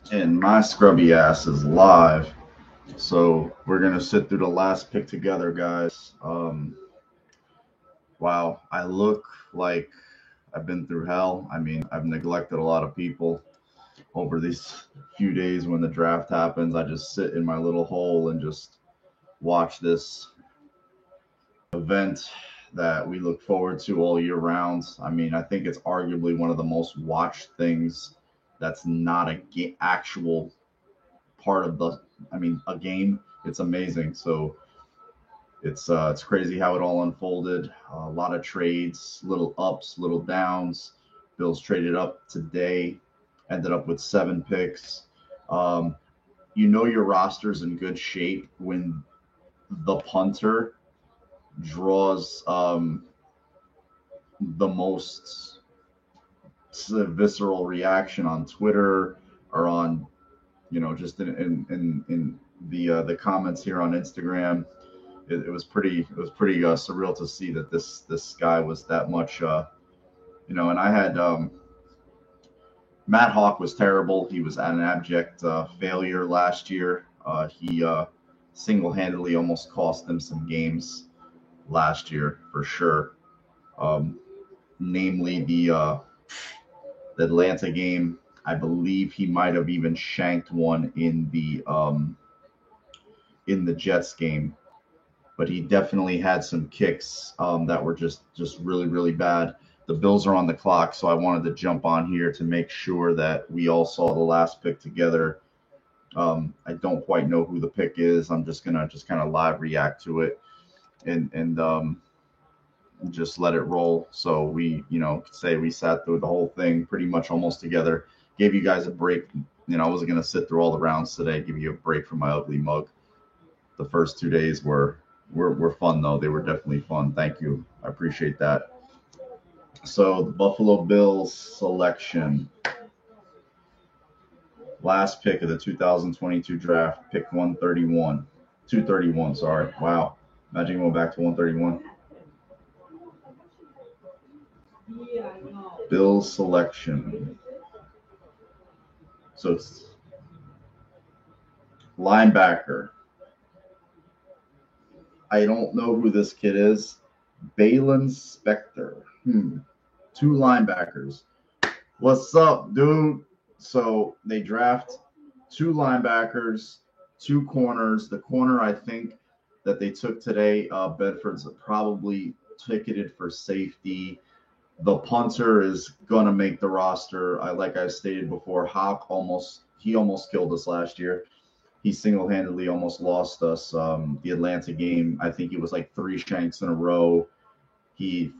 And my scrubby ass is live. So we're gonna sit through the last pick together, guys. Wow, I look like I've been through hell. I mean, I've neglected a lot of people over these few days when the draft happens. I just sit in my little hole and just watch this event that we look forward to all year round. I mean, I think it's arguably one of the most watched things that's not a actual part of the, I mean, a game. It's amazing. So it's crazy how it all unfolded. A lot of trades, little ups, little downs. Bills traded up today, ended up with 7 picks. Um, you know your roster's in good shape when the punter draws the most visceral reaction on Twitter or on just in the comments here on Instagram. It was pretty surreal to see that this guy was that much and I had Matt Hawk was terrible. He was an abject failure last year. He single-handedly almost cost them some games last year for sure. Um, Namely the Atlanta game. I believe he might have even shanked one in the Jets game, but he definitely had some kicks that were just really really bad. The Bills are on the clock, so I wanted to jump on here to make sure that we all saw the last pick together. I don't quite know who the pick is. I'm just gonna just kind of live react to it and just let it roll. So we say we sat through the whole thing pretty much almost together. Gave you guys a break. I wasn't gonna sit through all the rounds today. Give you a break from my ugly mug. The first 2 days were fun though. They were definitely fun. Thank you. I appreciate that. So the Buffalo Bills selection, last pick of the 2022 draft, pick 131, 231. Sorry. Wow. Imagine going back to 131. Bills selection. So it's linebacker. I don't know who this kid is. Balin Spector. 2 linebackers. What's up, dude? So they draft 2 linebackers, 2 corners. The corner I think that they took today, Bedford's probably ticketed for safety. The punter is gonna make the roster. Like I stated before, Hawk almost killed us last year. He single-handedly almost lost us the Atlanta game. I think it was like 3 shanks in a row. I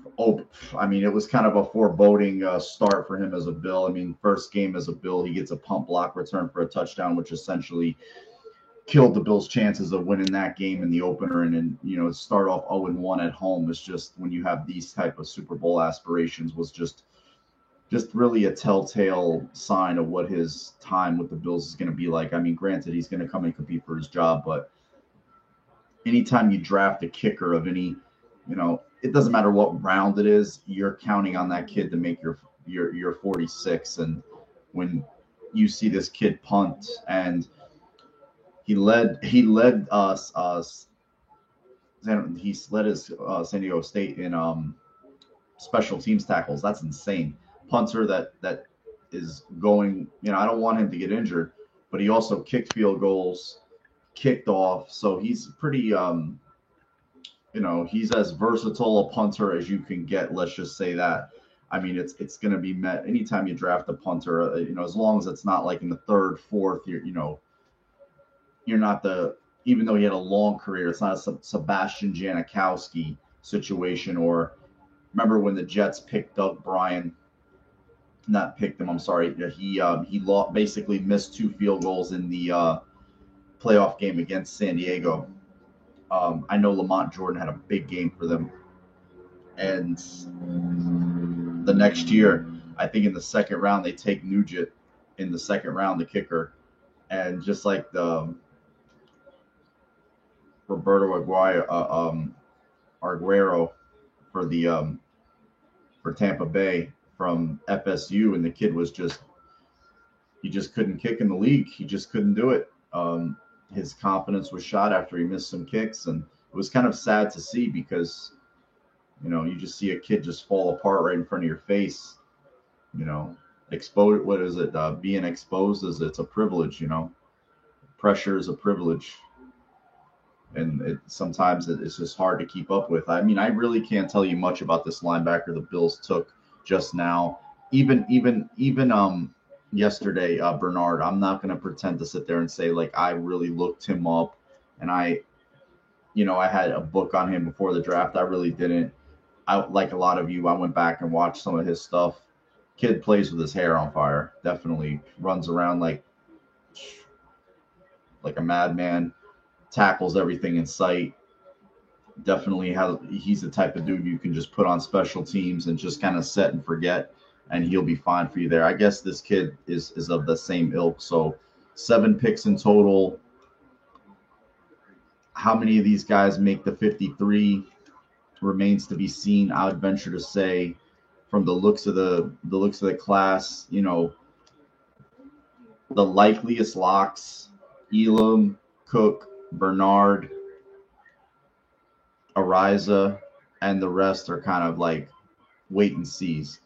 mean, it was kind of a foreboding start for him as a Bill. I mean, first game as a Bill, he gets a pump block return for a touchdown, which essentially killed the Bills' chances of winning that game in the opener. And then, start off 0-1 at home is just, when you have these type of Super Bowl aspirations, was just really a telltale sign of what his time with the Bills is going to be like. I mean, granted, he's going to come and compete for his job, but anytime you draft a kicker of any, it doesn't matter what round it is, you're counting on that kid to make your 46. And when you see this kid punt, and he led us he led his San Diego State in special teams tackles. That's insane. Punter that is going. I don't want him to get injured, but he also kicked field goals, kicked off. So he's pretty. He's as versatile a punter as you can get. Let's just say that. I mean, it's going to be met anytime you draft a punter. As long as it's not like in the third, fourth. You're not the. Even though he had a long career, it's not a Sebastian Janikowski situation. Or remember when the Jets picked Doug Bryan? Not picked him. I'm sorry. He basically missed 2 field goals in the playoff game against San Diego. I know Lamont Jordan had a big game for them, and the next year, I think in the second round, they take Nugent in the second round, the kicker, and just like the Roberto Arguero for the for Tampa Bay from FSU, and the kid was just he just couldn't kick in the league. He just couldn't do it. His confidence was shot after he missed some kicks, and it was kind of sad to see because you just see a kid just fall apart right in front of your face. Exposed. What is it? Being exposed it's a privilege. Pressure is a privilege, and sometimes it's just hard to keep up with. I mean, I really can't tell you much about this linebacker the Bills took just now. Even yesterday, Bernard. I'm not going to pretend to sit there and say like I really looked him up, and I had a book on him before the draft. I really didn't. I like a lot of you. I went back and watched some of his stuff. Kid plays with his hair on fire. Definitely runs around like a madman. Tackles everything in sight. Definitely he's the type of dude you can just put on special teams and just kind of set and forget, and he'll be fine for you there. I guess this kid is of the same ilk. So 7 picks in total. How many of these guys make the 53 remains to be seen. I would venture to say, from the looks of the class, the likeliest locks: Elam, Cook, Bernard, Ariza, and the rest are kind of like wait and sees.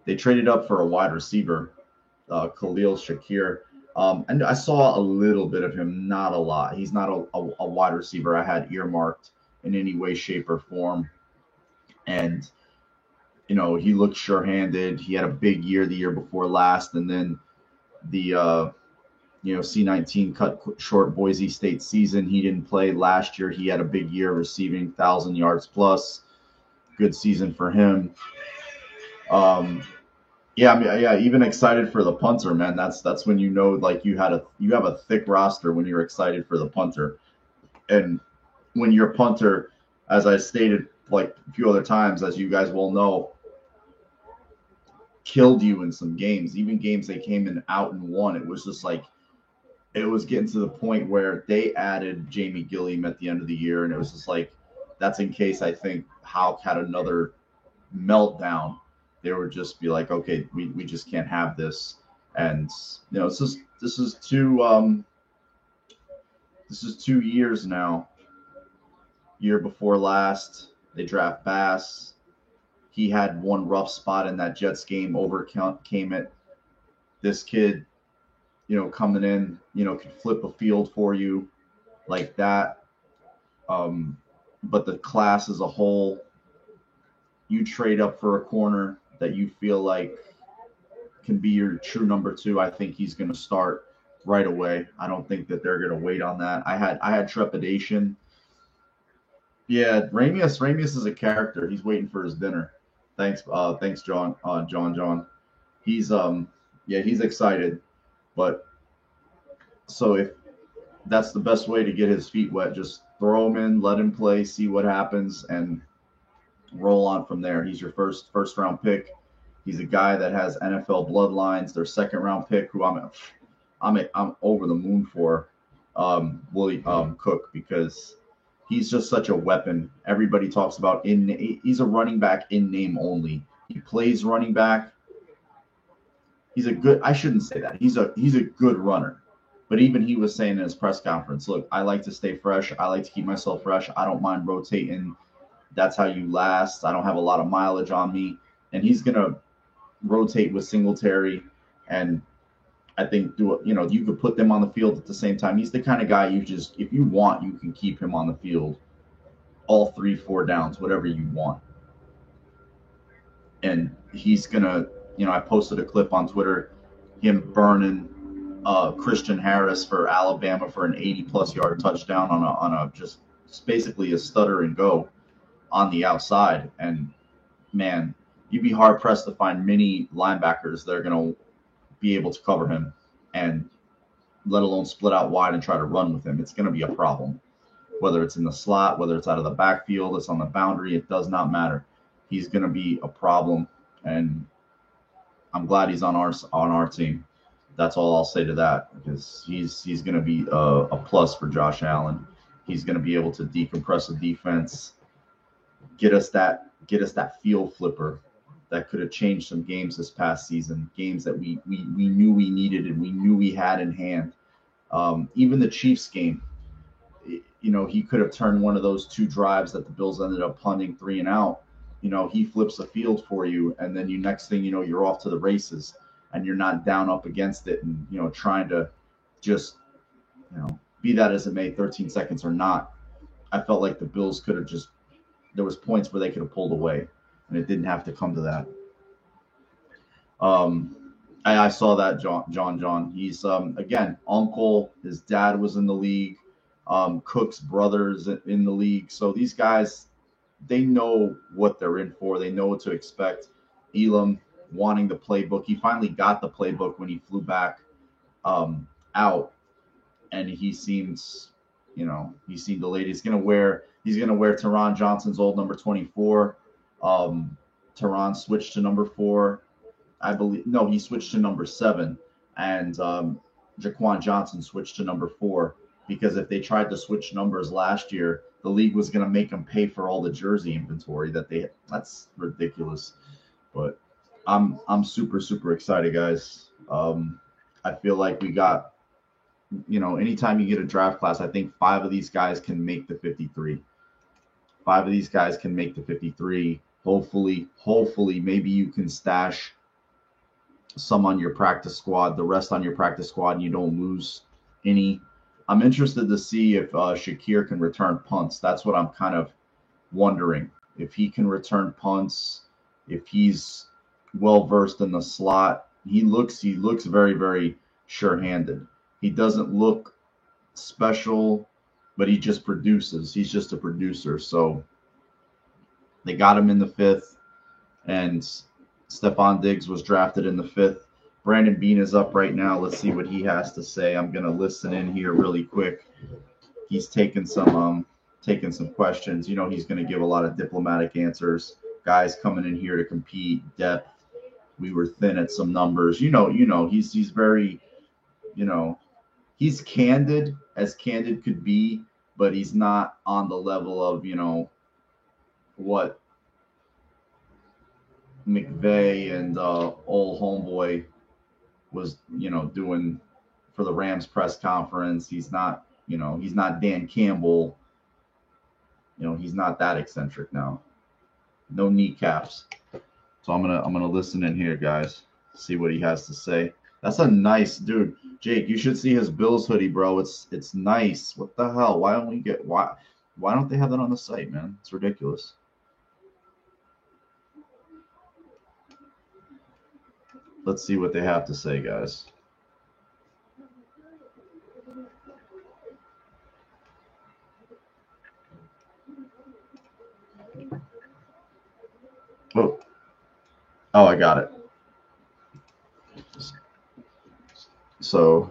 They traded up for a wide receiver, Khalil Shakir. And I saw a little bit of him, not a lot. He's not a wide receiver I had earmarked in any way, shape, or form. And, he looked sure-handed. He had a big year the year before last. And then the, C-19 cut short Boise State season. He didn't play last year. He had a big year receiving 1,000 yards plus. Good season for him. Even excited for the punter, man. That's when like you have a thick roster when you're excited for the punter. And when your punter, as I stated like a few other times, as you guys will know, killed you in some games, even games they came in out and won. It was just like it was getting to the point where they added Jamie Gilliam at the end of the year, and it was just like that's in case I think Houck had another meltdown. They would just be like, okay, we just can't have this. And this is 2 years now. Year before last, they draft Bass. He had one rough spot in that Jets game, overcame it. This kid, coming in, could flip a field for you like that. But the class as a whole, you trade up for a corner that you feel like can be your true number 2. I think he's going to start right away. I don't think that they're going to wait on that. I had trepidation. Yeah, Ramius is a character. He's waiting for his dinner. Thanks, John. John. He's he's excited. But so if that's the best way to get his feet wet, just throw him in, let him play, see what happens, and roll on from there. He's your first round pick. He's a guy that has NFL bloodlines. Their second round pick, who I'm over the moon for, Willie Cook, because he's just such a weapon. Everybody talks about he's a running back in name only. He plays running back. I shouldn't say that. He's a good runner. But even he was saying in his press conference, look, I like to stay fresh. I like to keep myself fresh. I don't mind rotating. That's how you last. I don't have a lot of mileage on me. And he's going to rotate with Singletary. And I think, you could put them on the field at the same time. He's the kind of guy if you want, you can keep him on the field all 3-4 downs, whatever you want. And he's going to, I posted a clip on Twitter, him burning Christian Harris for Alabama for an 80-plus yard touchdown on a just basically a stutter and go on the outside. And man, you'd be hard pressed to find many linebackers that are going to be able to cover him, and let alone split out wide and try to run with him. It's going to be a problem, whether it's in the slot, whether it's out of the backfield, it's on the boundary. It does not matter. He's going to be a problem, and I'm glad he's on our team. That's all I'll say to that, because he's going to be a plus for Josh Allen. He's going to be able to decompress the defense, get us that field flipper that could have changed some games this past season, games that we knew we needed and we knew we had in hand. Even the Chiefs game, he could have turned one of those 2 drives that the Bills ended up punting 3 and out. He flips the field for you, and then next thing you know, you're off to the races, and you're not down up against it, and trying to just be that as it may, 13 seconds or not. I felt like the Bills could have there was points where they could have pulled away, and it didn't have to come to that. I saw that John. He's again, uncle. His dad was in the league. Cook's brothers in the league. So these guys, they know what they're in for. They know what to expect. Elam wanting the playbook. He finally got the playbook when he flew back out, and he seems elated. He's gonna wear Taron Johnson's old number 24. Taron switched to number 4. I believe he switched to number 7, and Jaquan Johnson switched to number 4, because if they tried to switch numbers last year, the league was going to make them pay for all the jersey inventory that they had. That's ridiculous. But I'm super, super excited, guys. I feel like we got, anytime you get a draft class, I think 5 of these guys can make the 53. 5 of these guys can make the 53. Hopefully, maybe you can stash some on your practice squad, the rest on your practice squad, and you don't lose any. I'm interested to see if Shakir can return punts. That's what I'm kind of wondering. If he can return punts, if he's well versed in the slot. He looks very, very sure-handed. He doesn't look special, but he just produces. He's just a producer. So they got him in the 5th, and Stephon Diggs was drafted in the 5th. Brandon Beane is up right now. Let's see what he has to say. I'm going to listen in here really quick. He's taking some questions. He's going to give a lot of diplomatic answers. Guys coming in here to compete, depth. We were thin at some numbers. He's very, he's candid as candid could be, but he's not on the level of, what McVay and old homeboy was, doing for the Rams press conference. He's not Dan Campbell. He's not that eccentric now. No kneecaps. So I'm gonna listen in here, guys. See what he has to say. That's a nice dude, Jake. You should see his Bills hoodie, bro. It's nice. What the hell? Why don't they have that on the site, man? It's ridiculous. Let's see what they have to say, guys. Oh, I got it. So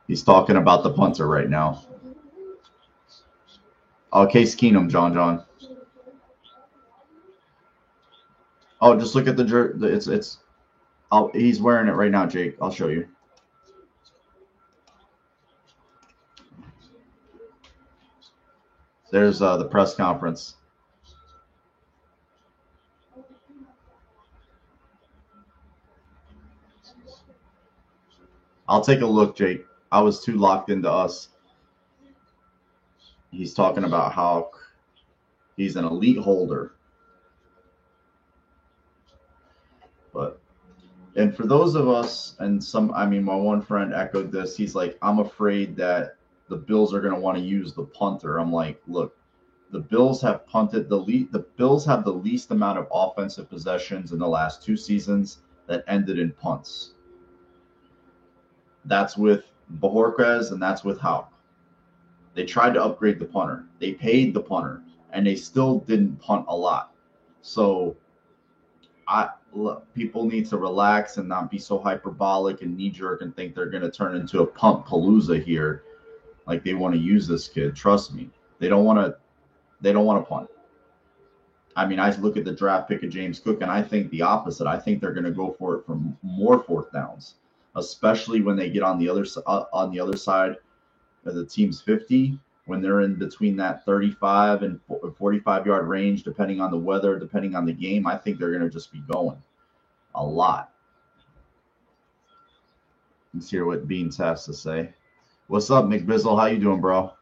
he's talking about the punter right now. Oh, Case Keenum, John. Oh, just look at the jersey. He's wearing it right now, Jake. I'll show you. There's the press conference. I'll take a look, Jake. I was too locked into us. He's talking about how he's an elite holder. And for those of us, and my one friend echoed this. He's like, I'm afraid that the Bills are going to want to use the punter. I'm like, look, the Bills have punted the Bills have the least amount of offensive possessions in the last 2 seasons that ended in punts. That's with Bojorquez and that's with Houck. They tried to upgrade the punter. They paid the punter, and they still didn't punt a lot. So people need to relax and not be so hyperbolic and knee-jerk and think they're going to turn into a punt palooza here. Like they want to use this kid. Trust me, they don't want to punt. I mean, I look at the draft pick of James Cook, and I think the opposite. I think they're going to go for it for more 4th downs, especially when they get on the other side of the team's 50. when they're in between that 35 and 45-yard range, depending on the weather, depending on the game, I think they're going to just be going a lot. Let's hear what Beans has to say. What's up, McBizzle? How you doing, bro?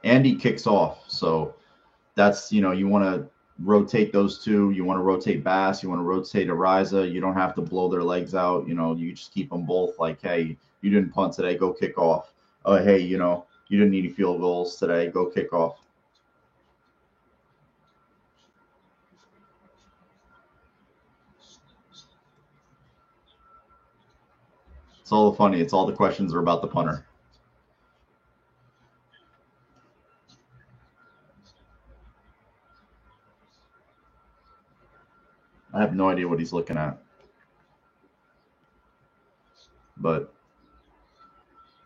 Andy kicks off, so that's, you want to rotate those two. You want to rotate Bass. You want to rotate Ariza. You don't have to blow their legs out. You just keep them both like, hey, you didn't punt today, go kick off. Hey, you didn't need any field goals today, go kick off. It's all funny. It's all the questions are about the punter. I have no idea what he's looking at. But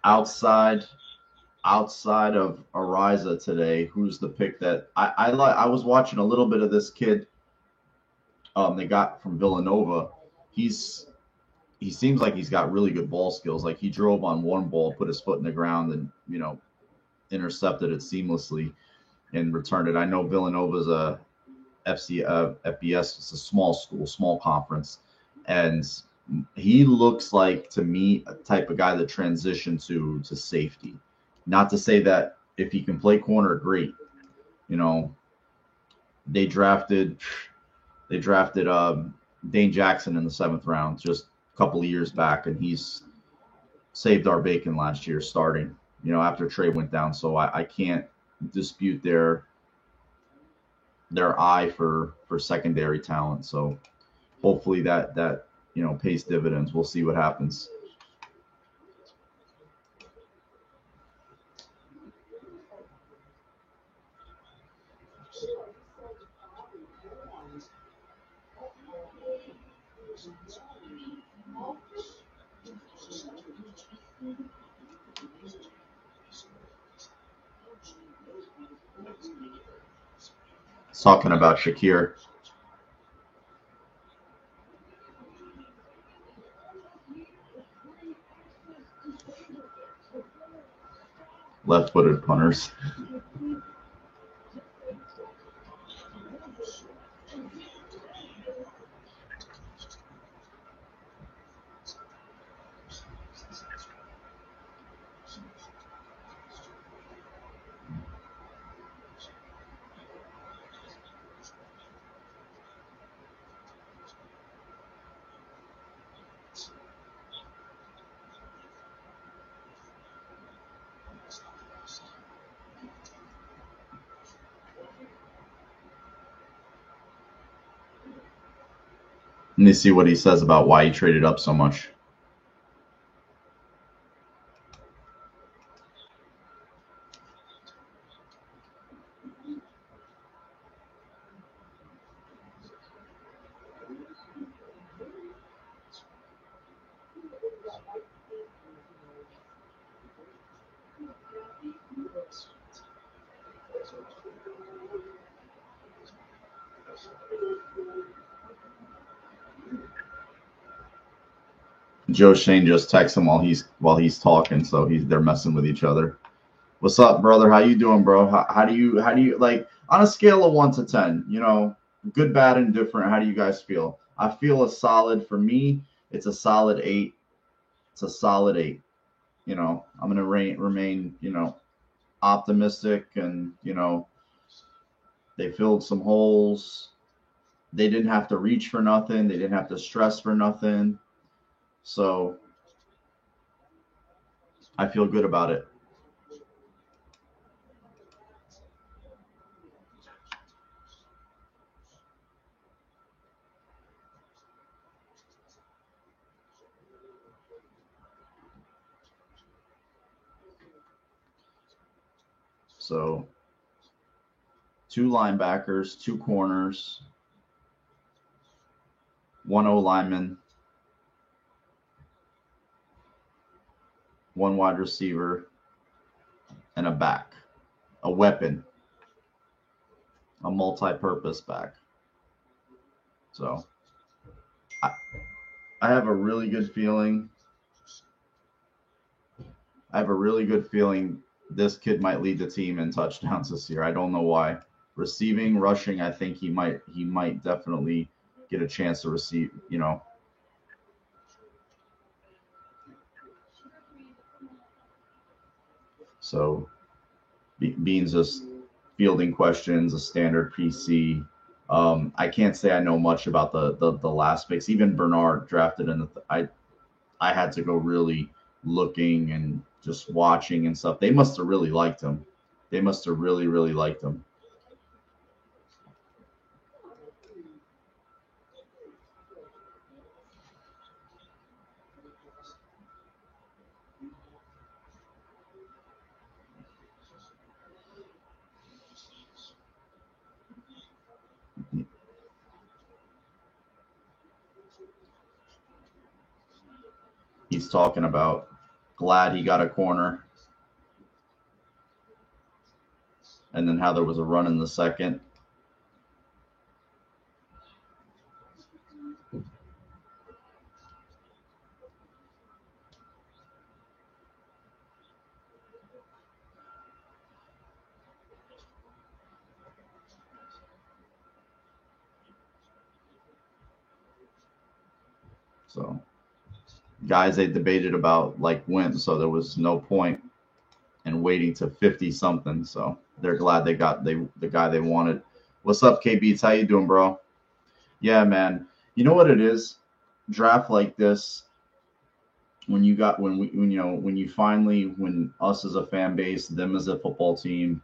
outside of Ariza today, who's the pick that I like? I was watching a little bit of this kid they got from Villanova. He seems like he's got really good ball skills. Like he drove on one ball, put his foot in the ground, and intercepted it seamlessly and returned it. I know Villanova's a FBS. It's a small school, small conference, and he looks like to me a type of guy that transitioned to safety. Not to say that if he can play corner, great. You know, they drafted Dane Jackson in the 7th round just a couple of years back, and he's saved our bacon last year starting. After Trey went down, so I can't dispute their eye for secondary talent. So hopefully that pays dividends. We'll see what happens. Talking about Shakir. Left-footed punters. Let me see what he says about why he traded up so much. Joe Shane just texts him while he's talking, so they're messing with each other. What's up, brother? How you doing, bro? How do you like on a scale of 1 to 10? Good, bad, and different. How do you guys feel? I feel a solid. For me, it's a solid 8. It's a solid 8. I'm gonna remain optimistic, and they filled some holes. They didn't have to reach for nothing. They didn't have to stress for nothing. So I feel good about it. So 2 linebackers, 2 corners, 1 O lineman, 1 wide receiver, and a back, a weapon. a multi-purpose back. So I, I have a really good feeling. I have a really good feeling this kid might lead the team in touchdowns this year. I don't know why. Receiving, rushing, I think he might definitely get a chance to receive, So Beans just fielding questions, a standard PC. I can't say I know much about the last picks. Even Bernard drafted in I had to go really looking and just watching and stuff. They must have really liked him. They must have really, really liked him. He's talking about glad he got a corner, and then how there was a run in the second. So guys they debated about like when, so there was no point in waiting to 50 something. So they're glad they got the guy they wanted. What's up, KBs? How you doing, bro? Yeah, man. You know what it is? Draft like this, when you finally, when us as a fan base, them as a football team,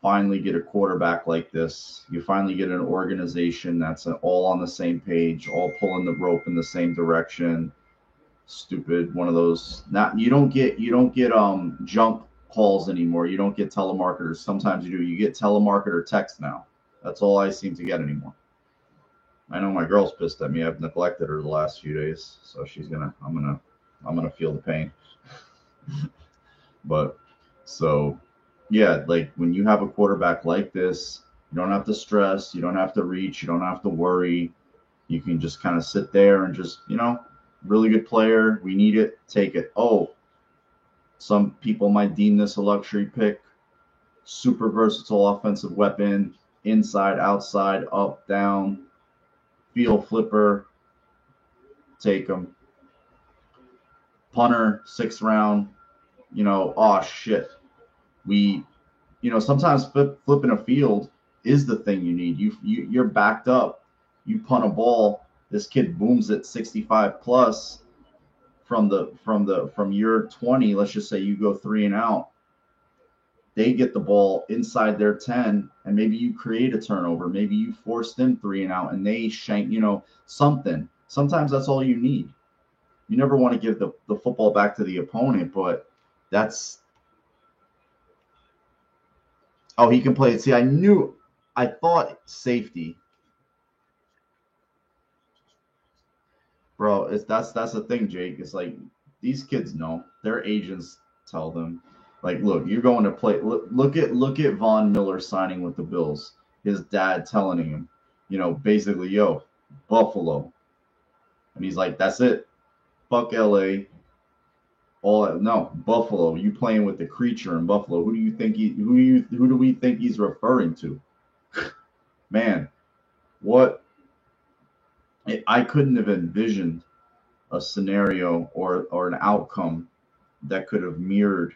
finally get a quarterback like this, you finally get an organization that's all on the same page, all pulling the rope in the same direction. Stupid one of those. Not you don't get junk calls anymore. You don't get telemarketers. Sometimes you do. You get telemarketer text now. That's all I seem to get anymore. I know my girl's pissed at me. I've neglected her the last few days, so I'm gonna feel the pain. But so yeah, like when you have a quarterback like this, you don't have to stress, you don't have to reach, you don't have to worry. You can just kind of sit there and just, really good player. We need it, take it. Oh, some people might deem this a luxury pick. Super versatile offensive weapon, inside, outside, up, down, field flipper, take him. Punter, sixth round, oh shit. We, sometimes flipping a field is the thing you need. You're backed up. You punt a ball. This kid booms it 65 plus from your 20. Let's just say you go 3 and out. They get the ball inside their 10, and maybe you create a turnover. Maybe you force them 3 and out, and they shank. Something. Sometimes that's all you need. You never want to give the football back to the opponent, but that's oh, he can play it. See, I thought safety, bro. That's the thing, Jake. It's like these kids know their agents tell them, like, look, you're going to play. Look at Von Miller signing with the Bills. His dad telling him, basically, yo, Buffalo, and he's like, that's it. Fuck LA. No, Buffalo. You playing with the creature in Buffalo. Who do we think he's referring to? Man, what I couldn't have envisioned a scenario or an outcome that could have mirrored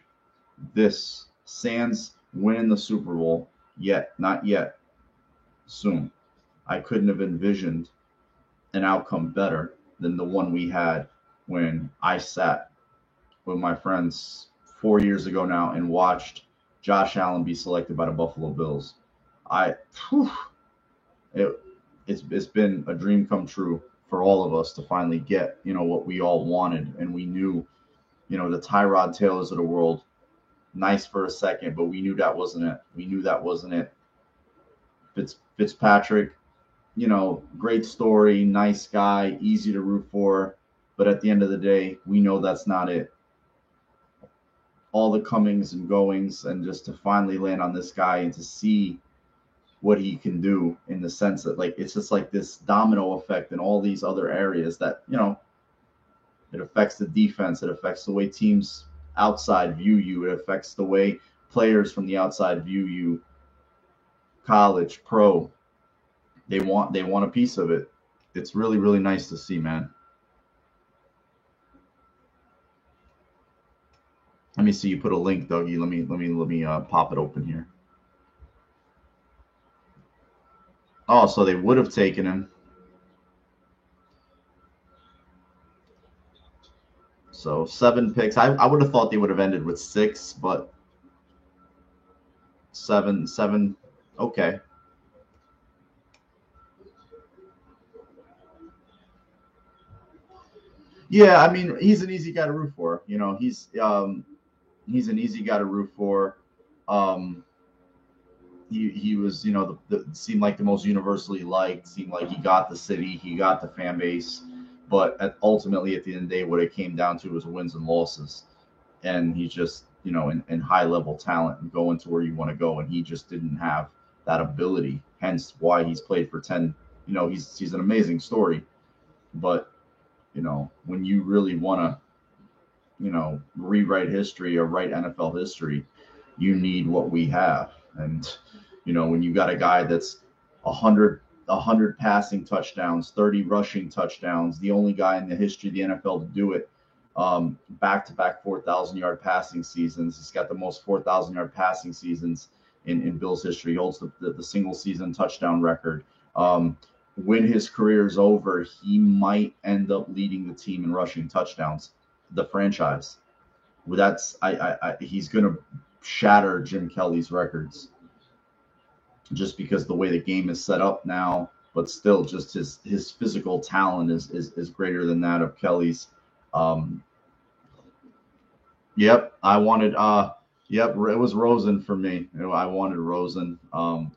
this. Sans winning the Super Bowl, yet not yet, soon. I couldn't have envisioned an outcome better than the one we had when I sat with my friends 4 years ago now and watched Josh Allen be selected by the Buffalo Bills. I whew, it, it's been a dream come true for all of us to finally get what we all wanted, and we knew the Tyrod Taylors of the world, nice for a second, but we knew that wasn't it. We knew that wasn't it. Fitzpatrick, great story, nice guy, easy to root for, but at the end of the day, we know that's not it. All the comings and goings, and just to finally land on this guy and to see what he can do in the sense that like it's just like this domino effect in all these other areas that it affects the defense, it affects the way teams outside view you, it affects the way players from the outside view you, college, pro. They want a piece of it. It's really really nice to see, man. Let me see. You put a link, Dougie. Let me pop it open here. Oh, so they would have taken him. So 7 picks. I would have thought they would have ended with 6, but seven. Okay. Yeah, I mean he's an easy guy to root for. He's an easy guy to root for. Um, he was seemed like the most universally liked. Seemed like he got the city, he got the fan base, but ultimately at the end of the day, what it came down to was wins and losses. And he's just in high level talent and going to where you want to go, and he just didn't have that ability. Hence why he's played for 10. He's an amazing story, but when you really want to rewrite history or write NFL history, you need what we have. And when you got a guy that's 100 passing touchdowns, 30 rushing touchdowns, the only guy in the history of the NFL to do it, back-to-back 4,000-yard passing seasons. He's got the most 4,000-yard passing seasons in Bills history. He holds the single season touchdown record. When his career is over, he might end up leading the team in rushing touchdowns, the franchise. He's going to shatter Jim Kelly's records just because the way the game is set up now, but still just his physical talent is greater than that of Kelly's. Yep, I wanted yep, it was Rosen for me. I wanted Rosen. And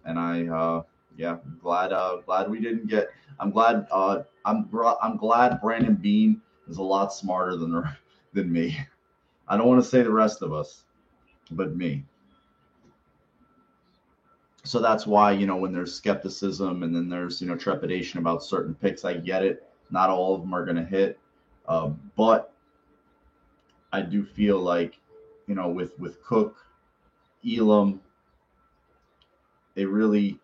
glad we didn't get. I'm glad Brandon Beane is a lot smarter than me. I don't want to say the rest of us, but me. So that's why, when there's skepticism and then there's, trepidation about certain picks, I get it. Not all of them are going to hit. But I do feel like, with Cook, Elam, they really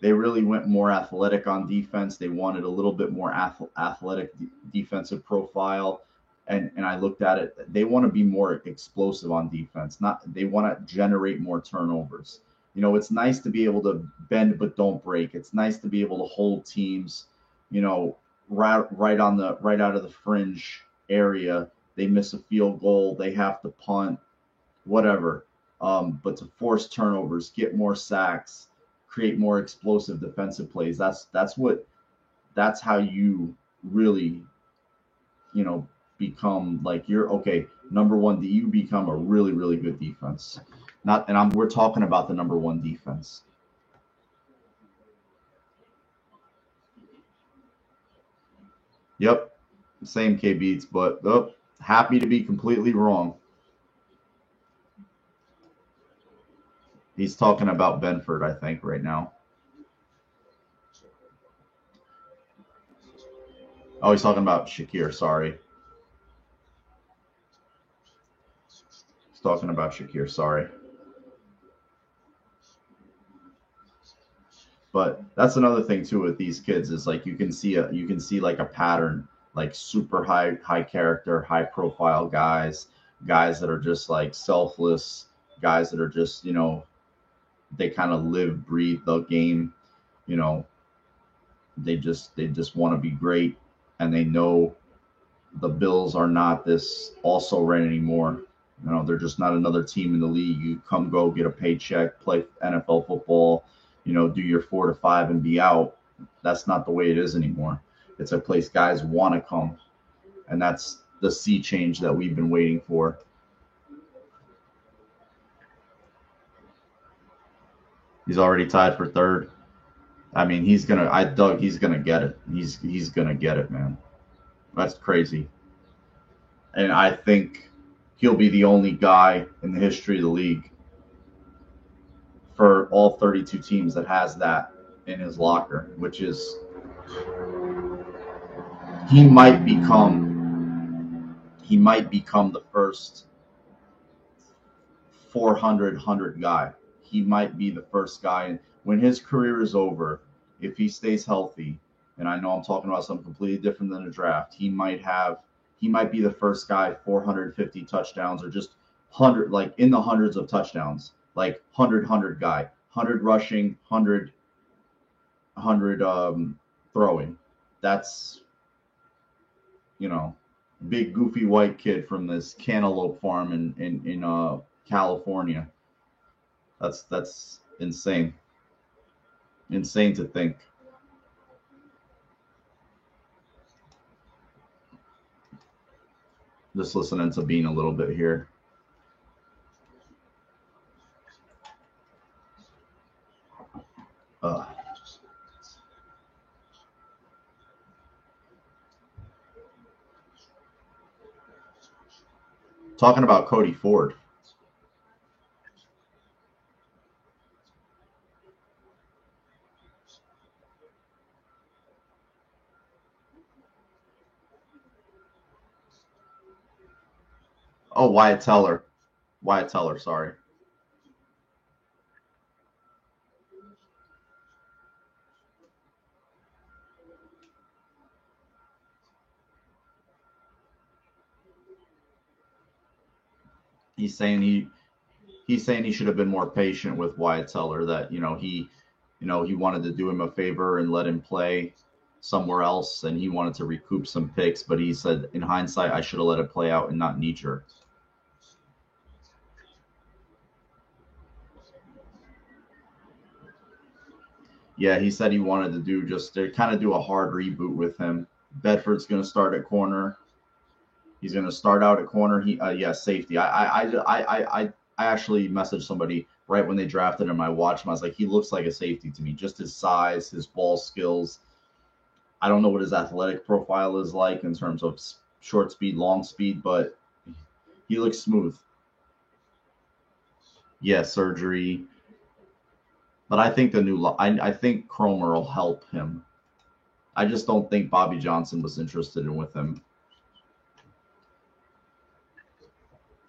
went more athletic on defense. They wanted a little bit more athletic defensive profile. And I looked at it. They want to be more explosive on defense. They want to generate more turnovers. It's nice to be able to bend but don't break. It's nice to be able to hold teams, right out of the fringe area. They miss a field goal, they have to punt, whatever. But to force turnovers, get more sacks, create more explosive defensive plays. That's how you really, become like you're okay. Number one, do you become a really, really good defense? We're talking about the number one defense. Yep, same K Beats, but happy to be completely wrong. He's talking about Benford, I think, right now. Oh, he's talking about Shakir. Sorry. He's talking about Shakir. Sorry. But that's another thing too with these kids is like you can see like a pattern, like super high character, high profile guys that are just like selfless, guys that are just they kind of live breathe the game, you know they just want to be great, and they know the Bills are not this also ran anymore. They're just not another team in the league. You come, go, get a paycheck, play NFL football, do your 4 to 5 and be out. That's not the way it is anymore. It's a place guys want to come, and that's the sea change that we've been waiting for. He's already tied for third. I mean, he's gonna get it. He's gonna get it, man. That's crazy. And I think he'll be the only guy in the history of the league for all 32 teams that has that in his locker, which is he might become the first 400 guy. He might be the first guy when his career is over, if he stays healthy. And I know I'm talking about something completely different than a draft. He might be the first guy 450 touchdowns or just 100, like in the hundreds of touchdowns, like 100 guy, 100 rushing, 100 throwing. That's, big goofy white kid from this cantaloupe farm in California. That's insane. Insane to think. Just listening to Bean a little bit here. Talking about Cody Ford. Oh, Wyatt Teller. Sorry. He's saying he should have been more patient with Wyatt Teller. That he wanted to do him a favor and let him play somewhere else, and he wanted to recoup some picks. But he said, in hindsight, I should have let it play out and not knee jerk. Yeah, he said he wanted to kind of do a hard reboot with him. Bedford's going to start at corner. He's going to start out at corner. Safety. I actually messaged somebody right when they drafted him. I watched him. I was like, he looks like a safety to me. Just his size, his ball skills. I don't know what his athletic profile is like in terms of short speed, long speed, but he looks smooth. Yeah, surgery. But I think I think Cromer will help him. I just don't think Bobby Johnson was interested in with him.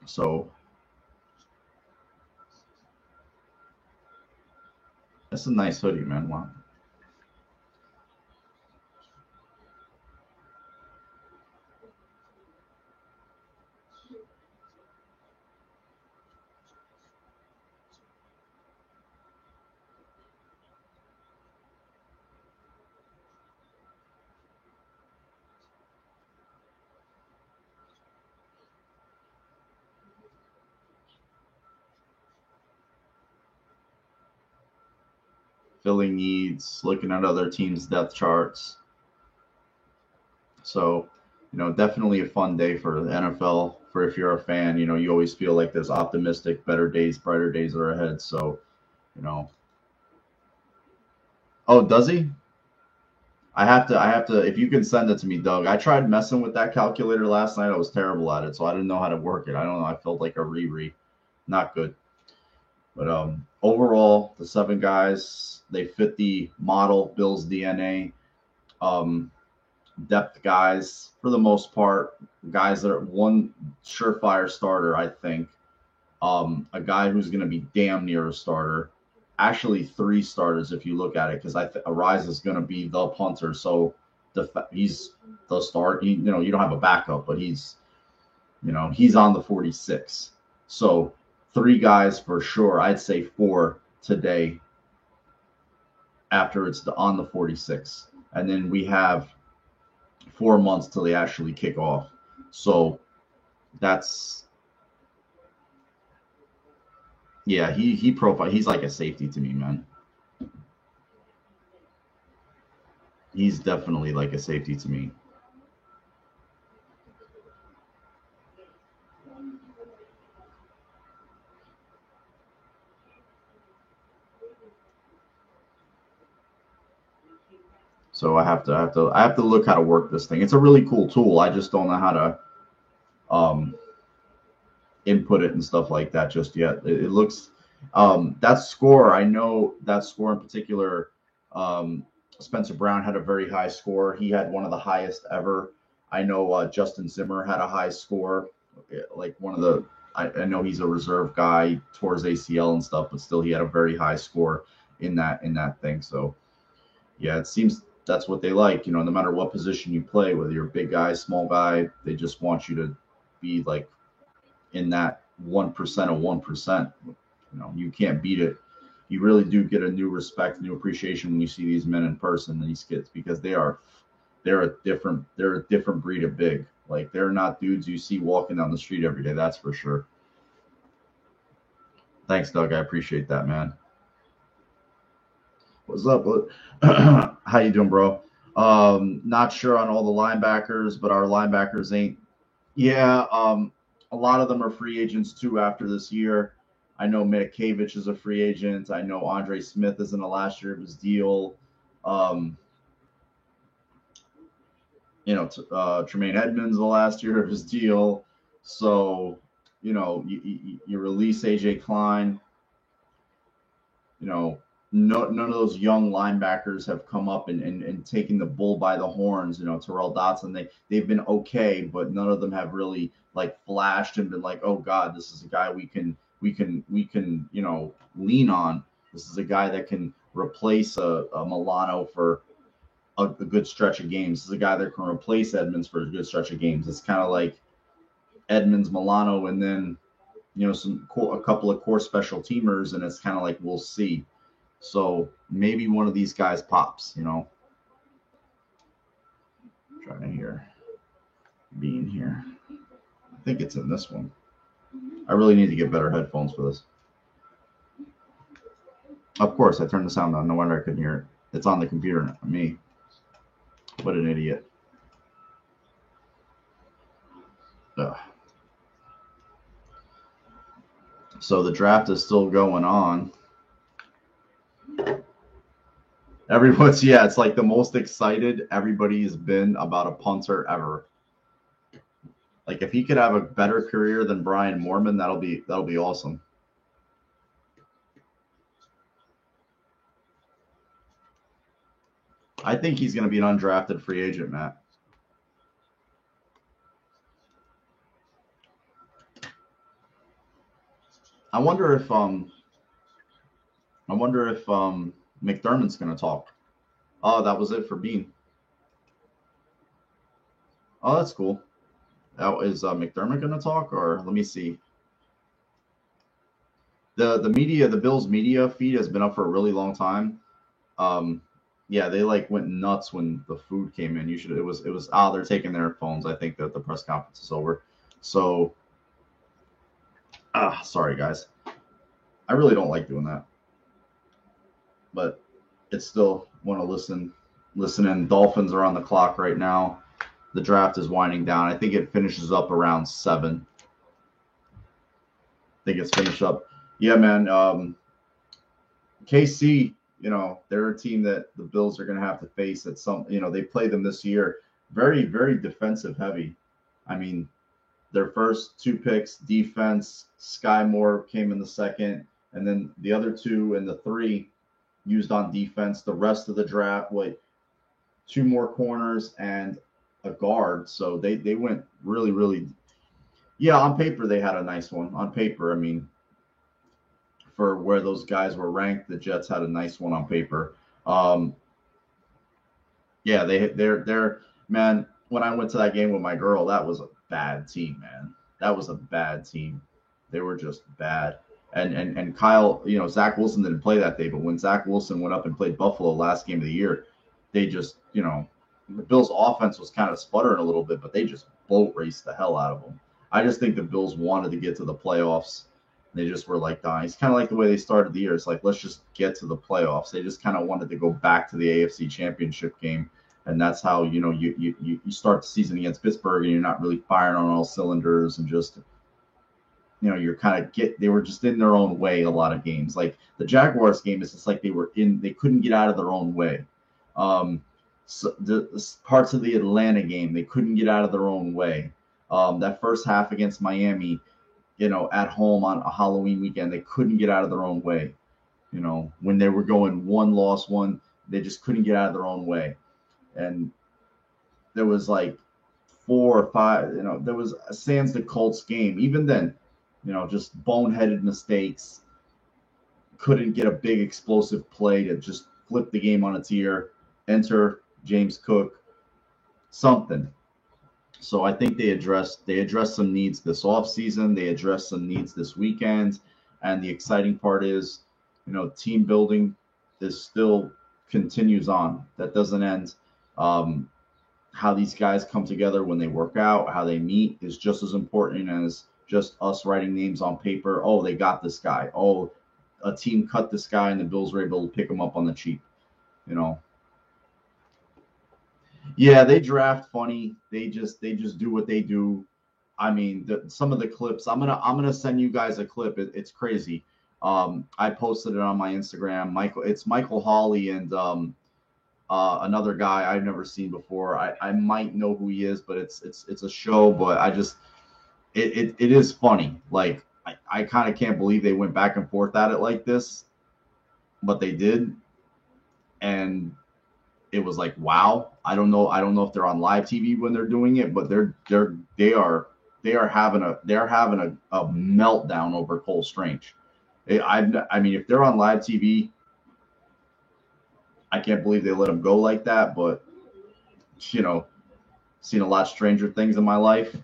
So that's a nice hoodie, man. Wow. Filling needs, looking at other teams' depth charts. So, definitely a fun day for the NFL. For if you're a fan, you always feel like there's optimistic, better days, brighter days are ahead. So, Oh, does he? I have to. If you can send it to me, Doug. I tried messing with that calculator last night. I was terrible at it, so I didn't know how to work it. I don't know. I felt like a Riri, not good. But overall, the 7 guys, they fit the model Bills DNA. Um, Depth guys for the most part, guys that are one surefire starter, I think. A guy who's going to be damn near a starter. Actually, 3 starters if you look at it, because Arise is going to be the punter. So he's the start. You don't have a backup, but he's on the 46. So 3 guys for sure. I'd say 4 today after it's on the 46. And then we have 4 months till they actually kick off. So that's, yeah, he profile. He's like a safety to me, man. He's definitely like a safety to me. So I have to look how to work this thing. It's a really cool tool. I just don't know how to input it and stuff like that just yet. It looks That score, I know that score in particular. Um, Spencer Brown had a very high score. He had one of the highest ever. I know Justin Zimmer had a high score, like one of the. I know he's a reserve guy towards ACL and stuff, but still he had a very high score in that thing. So yeah, it seems that's what they like. No matter what position you play, whether you're a big guy, small guy, they just want you to be like in that 1% of 1%. You can't beat it. You really do get a new respect, new appreciation when you see these men in person, these kids, because they're a different breed of big. Like they're not dudes you see walking down the street every day. That's for sure. Thanks, Doug. I appreciate that, man. What's up? How you doing, bro? Not sure on all the linebackers, but our linebackers ain't. Yeah, a lot of them are free agents too after this year. I know Mitkevich is a free agent. I know Andre Smith is in the last year of his deal. Um, Tremaine Edmonds the last year of his deal. So, you release AJ Klein. You know, none of those young linebackers have come up and taken the bull by the horns. Terrell Dotson, they've been okay, but none of them have really like flashed and been like, oh God, this is a guy we can lean on. This is a guy that can replace a Milano for a good stretch of games. This is a guy that can replace Edmonds for a good stretch of games. It's kind of like Edmonds, Milano, and then a couple of core special teamers, and it's kind of like we'll see. So maybe one of these guys pops. Trying to hear being here. I think it's in this one. I really need to get better headphones for this. Of course, I turned the sound on. No wonder I couldn't hear it. It's on the computer, not me. What an idiot. Ugh. So the draft is still going on. It's like the most excited everybody's been about a punter ever. Like if he could have a better career than Brian Moorman, that'll be awesome. I think he's going to be an undrafted free agent, Matt. I wonder if McDermott's going to talk. Oh, that was it for Bean. Oh, that's cool. Now, is McDermott going to talk, or let me see. The Bills media feed has been up for a really long time. Yeah, they like went nuts when the food came in. It was they're taking their phones. I think that the press conference is over. So sorry guys. I really don't like doing that. But it's still want to listen in. Dolphins are on the clock right now. The draft is winding down. I think it finishes up around 7. I think it's finished up. Yeah, man. KC, they're a team that the Bills are going to have to face at some. They play them this year. Very, very defensive heavy. I mean, their first 2 picks, defense. Sky Moore came in the second, and then the other 2 and the 3 used on defense. The rest of the draft, 2 more corners and a guard. So they went really, really. Yeah, on paper they had a nice one. On paper, I mean, for where those guys were ranked, the Jets had a nice one on paper. Yeah, they're man. When I went to that game with my girl, that was a bad team, man. That was a bad team. They were just bad. And Kyle, Zach Wilson didn't play that day, but when Zach Wilson went up and played Buffalo last game of the year, they just, the Bills' offense was kind of sputtering a little bit, but they just boat raced the hell out of them. I just think the Bills wanted to get to the playoffs. They just were like, it's kind of like the way they started the year. It's like, let's just get to the playoffs. They just kind of wanted to go back to the AFC Championship game. And that's how, you start the season against Pittsburgh and you're not really firing on all cylinders and just, you're kind of they were just in their own way a lot of games. Like the Jaguars game is just like they couldn't get out of their own way. So the parts of the Atlanta game, they couldn't get out of their own way. That first half against Miami, at home on a Halloween weekend. They couldn't get out of their own way. When they were going one loss one, they just couldn't get out of their own way. And there was like 4 or 5, there was sans the Colts game. Even then, just boneheaded mistakes. Couldn't get a big explosive play to just flip the game on its ear. Enter James Cook, something. So I think they addressed some needs this offseason. They addressed some needs this weekend. And the exciting part is, team building is still continues on. That doesn't end. How these guys come together when they work out, how they meet is just as important as just us writing names on paper. Oh, they got this guy. Oh, a team cut this guy and the Bills were able to pick him up on the cheap. Yeah, they draft funny. They just do what they do. I mean, some of the clips. I'm gonna send you guys a clip. It's crazy. I posted it on my Instagram. It's Michael Hawley and another guy I've never seen before. I might know who he is, but it's a show. But it is funny. Like I kind of can't believe they went back and forth at it like this, but they did, and it was like, wow. I don't know if they're on live TV when they're doing it, but they are having a meltdown over Cole Strange. I mean, if they're on live TV, I can't believe they let him go like that. But seen a lot stranger things in my life.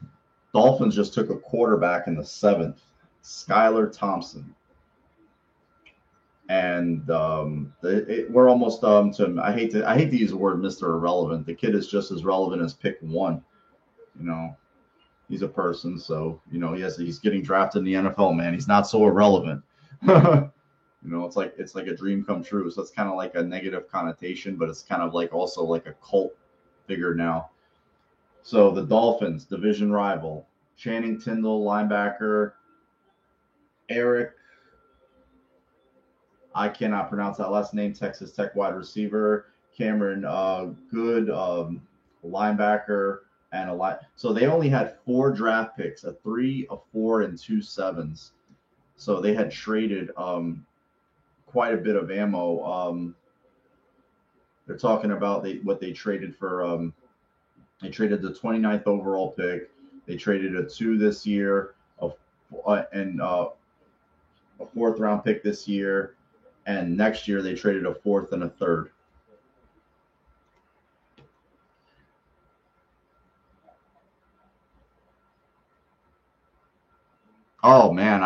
Dolphins just took a quarterback in the 7th, Skylar Thompson. And we're almost to. I hate to use the word Mr. Irrelevant. The kid is just as relevant as pick 1. He's a person, so he's getting drafted in the NFL. Man, he's not so irrelevant. It's like a dream come true. So it's kind of like a negative connotation, but it's kind of like also like a cult figure now. So the Dolphins, division rival, Channing Tindall, linebacker, Eric. I cannot pronounce that last name. Texas Tech wide receiver, Cameron Good, linebacker, and a lot. So they only had 4 draft picks: a 3, a 4, and 2 7s. So they had traded quite a bit of ammo. They're talking about what they traded for. They traded the 29th overall pick. They traded a 2 this year, and a 4th round pick this year. And next year they traded a 4th and a 3rd. Oh man,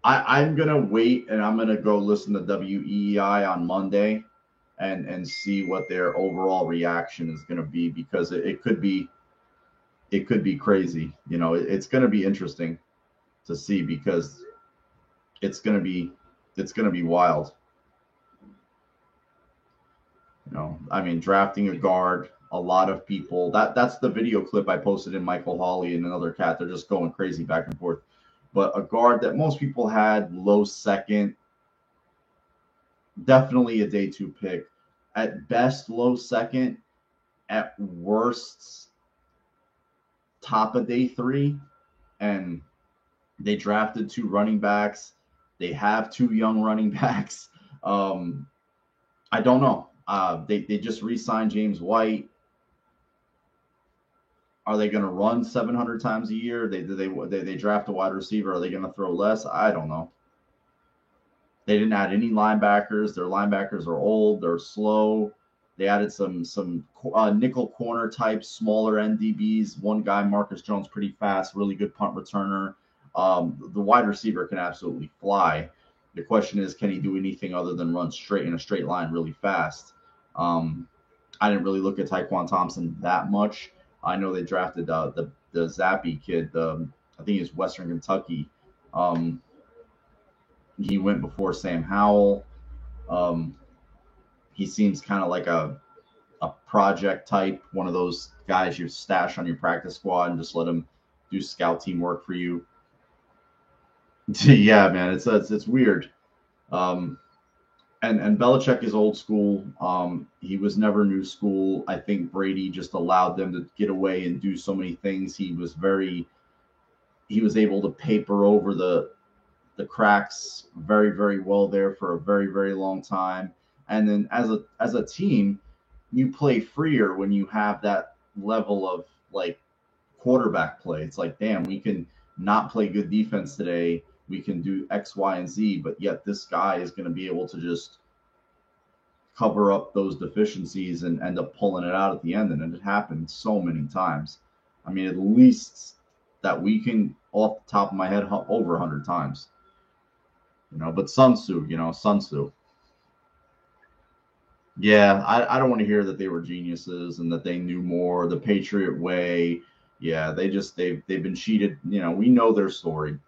I'm gonna wait and I'm gonna go listen to WEEI on Monday and see what their overall reaction is gonna be, because it could be crazy. It's gonna be interesting to see, because it's gonna be wild. I mean, drafting a guard, a lot of people. That's the video clip I posted in Michael Hawley and another cat. They're just going crazy back and forth. But a guard that most people had low 2nd, definitely a day 2 pick. At best, low 2nd. At worst, top of day 3. And they drafted 2 running backs. They have 2 young running backs. I don't know. They just re-signed James White. Are they going to run 700 times a year? They draft a wide receiver. Are they going to throw less? I don't know. They didn't add any linebackers. Their linebackers are old. They're slow. They added some nickel corner type, smaller NDBs. One guy, Marcus Jones, pretty fast, really good punt returner. The wide receiver can absolutely fly. The question is, can he do anything other than run straight in a straight line really fast? I didn't really look at Tyquan Thompson that much. I know they drafted the Zappy kid. I think he's Western Kentucky. He went before Sam Howell. He seems kind of like a project type, one of those guys you stash on your practice squad and just let him do scout team work for you. Yeah, man, it's weird. And Belichick is old school. He was never new school. I think Brady just allowed them to get away and do so many things. He was very he was able to paper over the cracks very, very well there for a very, very long time. And then as a team, you play freer when you have that level of like quarterback play. It's like, damn, we can not play good defense today. We can do X, Y, and Z, but yet this guy is going to be able to just cover up those deficiencies and end up pulling it out at the end. And it happened so many times. I mean, at least that we can, off the top of my head, over 100 times. But Sun Tzu, Sun Tzu. Yeah, I don't want to hear that they were geniuses and that they knew more. The Patriot way, yeah, they've been cheated. We know their story,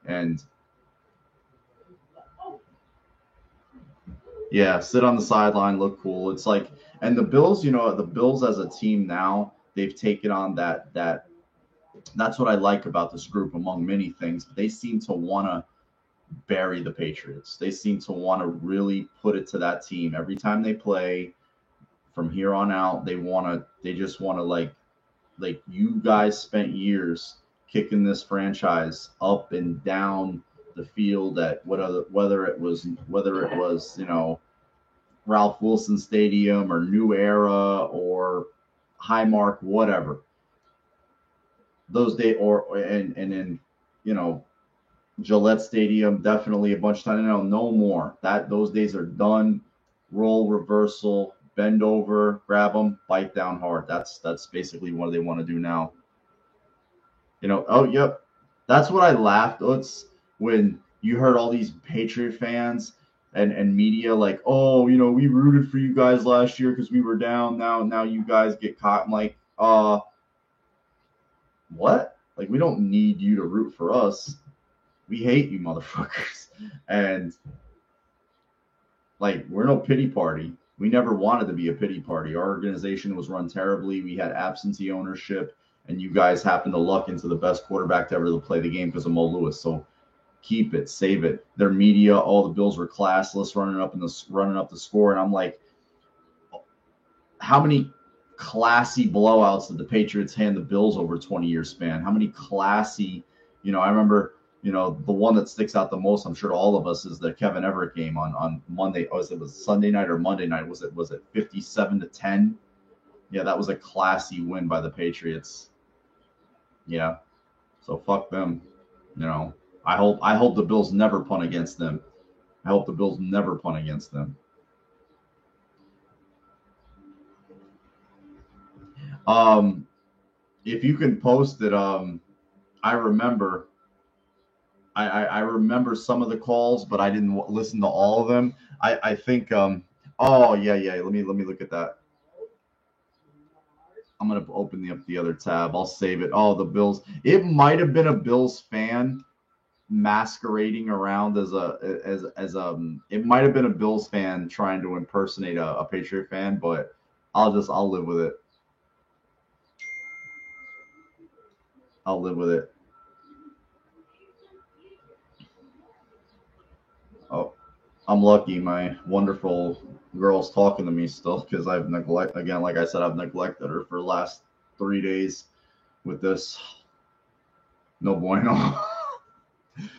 and yeah, sit on the sideline, look cool. It's like, and the Bills, the Bills as a team now, they've taken on that. That's what I like about this group, among many things. They seem to want to bury the Patriots. They seem to want to really put it to that team every time they play. From here on out, they just want to like you guys spent years kicking this franchise up and down the field at whether it was Ralph Wilson Stadium or New Era or Highmark, whatever. Those days, and in Gillette Stadium, definitely a bunch of times. No more. Those days are done. Roll reversal, bend over, grab them, bite down hard. That's basically what they want to do now. Oh yep, that's what I laughed. It's when you heard all these Patriot fans and media like, oh, we rooted for you guys last year because we were down. Now you guys get caught. I'm like, what? Like, we don't need you to root for us. We hate you, motherfuckers. And like, we're no pity party. We never wanted to be a pity party. Our organization was run terribly. We had absentee ownership, and you guys happened to luck into the best quarterback to ever play the game because of Mo Lewis. So keep it, save it. Their media, all the Bills were classless, running up the score, and I'm like, how many classy blowouts did the Patriots hand the Bills over a 20-year span? How many classy, I remember, the one that sticks out the most, I'm sure to all of us, is the Kevin Everett game on Monday. Oh, it was Sunday night or Monday night? Was it 57-10? Yeah, that was a classy win by the Patriots. Yeah. So fuck them. I hope the Bills never punt against them. I hope the Bills never punt against them. If you can post it, I remember. I remember some of the calls, but I didn't listen to all of them. I think. Oh yeah. Let me look at that. I'm gonna open up the other tab. I'll save it. Oh, the Bills. It might have been a Bills fan masquerading around as it might have been a Bills fan trying to impersonate a Patriot fan, but I'll live with it. I'll live with it. Oh, I'm lucky. My wonderful girl's talking to me still because I've like I said, I've neglected her for the last 3 days with this. No bueno.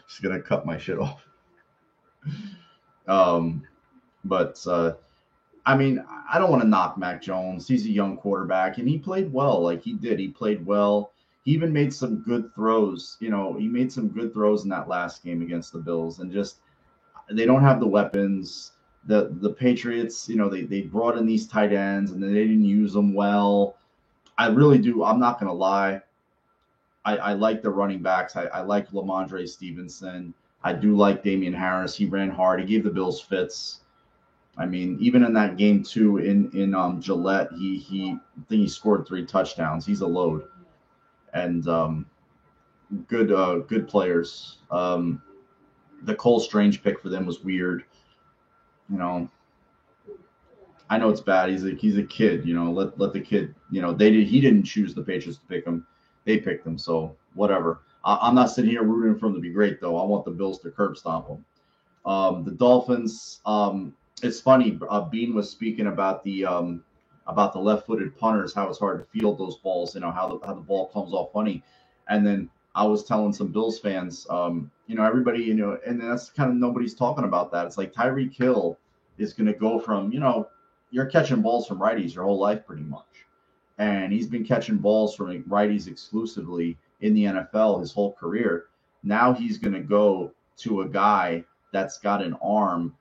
She's gonna cut my shit off. But I mean, I don't want to knock Mac Jones. He's a young quarterback, and he played well. Like he did, he played well. He even made some good throws. He made some good throws in that last game against the Bills, and just they don't have the weapons. The Patriots, they brought in these tight ends and they didn't use them well. I really do. I'm not gonna lie. I like the running backs. I like Lamondre Stevenson. I do like Damian Harris. He ran hard. He gave the Bills fits. I mean, even in that game too, in Gillette, I think he scored 3 touchdowns. He's a load, and good players. The Cole Strange pick for them was weird. I know it's bad. He's a kid. Let the kid. He didn't choose the Patriots to pick him. They picked him. So whatever. I'm not sitting here rooting for him to be great though. I want the Bills to curb stomp him. The Dolphins. It's funny. Bean was speaking about the left-footed punters, how it's hard to field those balls. How the ball comes off funny, and then I was telling some Bills fans, everybody, and that's kind of nobody's talking about that. It's like Tyreek Hill is going to go from, you're catching balls from righties your whole life pretty much. And he's been catching balls from righties exclusively in the NFL his whole career. Now he's going to go to a guy that's got an arm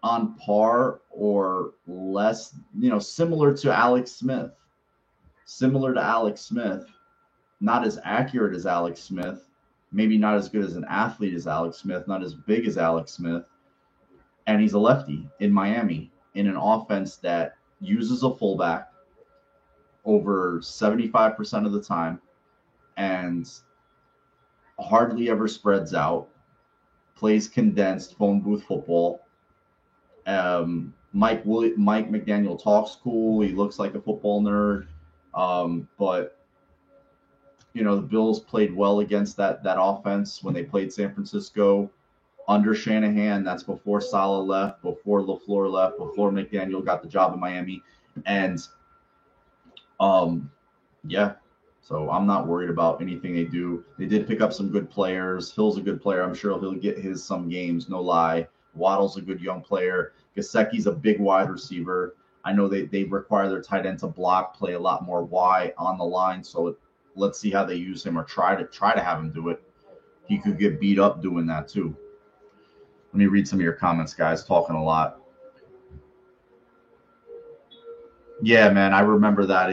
on par or less, similar to Alex Smith. Similar to Alex Smith, not as accurate as Alex Smith, maybe not as good as an athlete as Alex Smith, not as big as Alex Smith. And he's a lefty in Miami in an offense that uses a fullback over 75% of the time and hardly ever spreads out, plays condensed phone booth football. Mike McDaniel talks cool. He looks like a football nerd. But the Bills played well against that offense when they played San Francisco under Shanahan. That's before Saleh left, before LaFleur left, before McDaniel got the job in Miami. And yeah, so I'm not worried about anything they do. They did pick up some good players. Hill's a good player. I'm sure he'll get his some games, no lie. Waddle's a good young player. Gesicki's a big wide receiver. I know they require their tight end to block, play a lot more wide on the line. So let's see how they use him or try to have him do it. He could get beat up doing that too. Let me read some of your comments, guys. Talking a lot. Yeah, man, I remember that.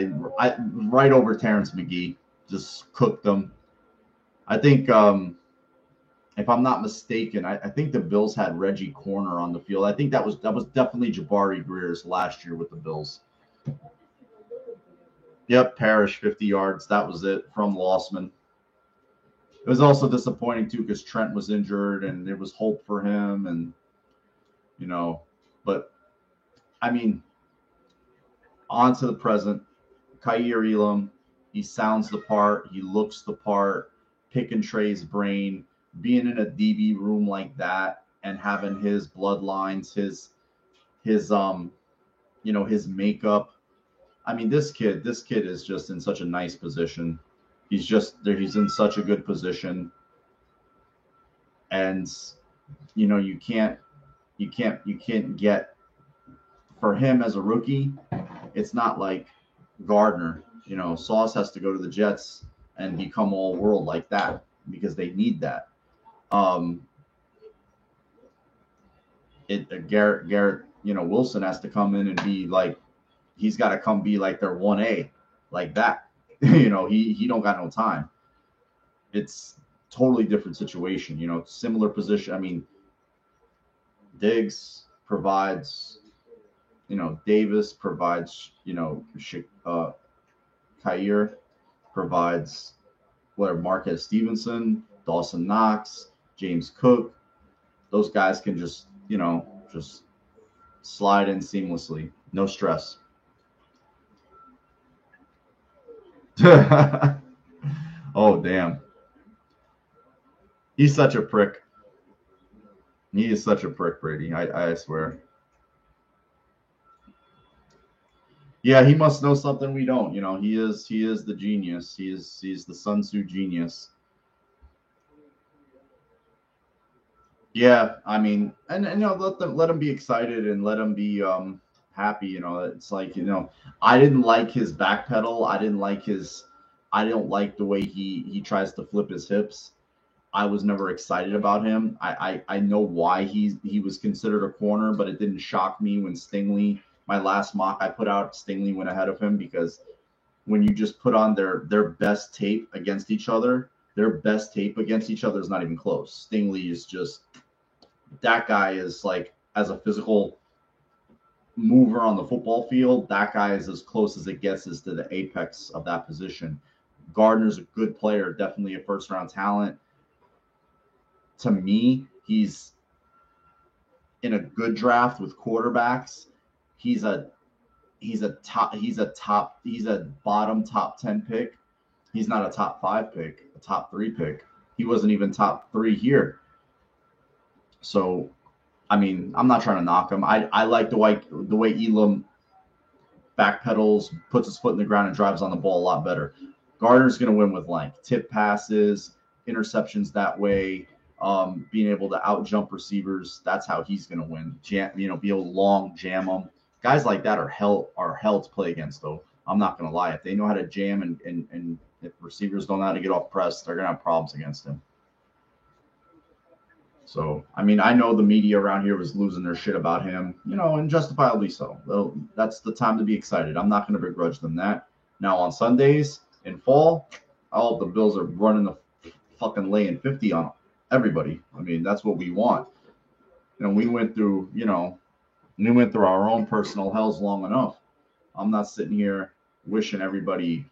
Right over Terrence McGee, just cooked them. I think, if I'm not mistaken, I think the Bills had Reggie Corner on the field. I think that was definitely Jabari Greer's last year with the Bills. Yep, Parrish, 50 yards. That was it from Lossman. It was also disappointing, too, because Trent was injured, and there was hope for him. And, but, I mean, on to the present. Kaiir Elam, he sounds the part. He looks the part. Picking Trey's brain. Being in a DB room like that and having his bloodlines, his makeup. I mean, this kid is just in such a nice position. He's in such a good position. And, you can't get, for him as a rookie, it's not like Gardner. Sauce has to go to the Jets and become all world like that because they need that. Garrett, Wilson has to come in and be like, he's got to come be like their 1A, like that. He don't got no time. It's totally different situation. Similar position. I mean, Diggs provides. Davis provides. Kaiir provides. Marquez Stevenson, Dawson Knox, James Cook, those guys can just slide in seamlessly. No stress. Oh, damn. He's such a prick. He is such a prick, Brady. I swear. Yeah, he must know something we don't. He is the genius. He's the Sun Tzu genius. Yeah, I mean, and let him be excited and let him be happy. It's like I didn't like his backpedal. I don't like the way he tries to flip his hips. I was never excited about him. I know why he was considered a corner, but it didn't shock me when Stingley, my last mock I put out, Stingley went ahead of him because when you just put on their best tape against each other, is not even close. Stingley is just, that guy is like, as a physical mover on the football field, that guy is as close as it gets as to the apex of that position. Gardner's a good player, definitely a first-round talent. To me, he's in a good draft with quarterbacks. He's a bottom top 10 pick. He's not a top 5 pick, a top 3 pick. He wasn't even top 3 here. So, I mean, I'm not trying to knock him. I like the way Elam backpedals, puts his foot in the ground, and drives on the ball a lot better. Gardner's going to win with length, tip passes, interceptions that way, being able to out jump receivers. That's how he's going to win. Be able to long jam them. Guys like that are hell to play against, though. I'm not going to lie. If they know how to jam and if receivers don't know how to get off press, they're going to have problems against him. So, I mean, I know the media around here was losing their shit about him, and justifiably so. Well, that's the time to be excited. I'm not going to begrudge them that. Now, on Sundays in fall, all the Bills are running the fucking laying 50 on everybody. I mean, that's what we want. We went through our own personal hells long enough. I'm not sitting here wishing everybody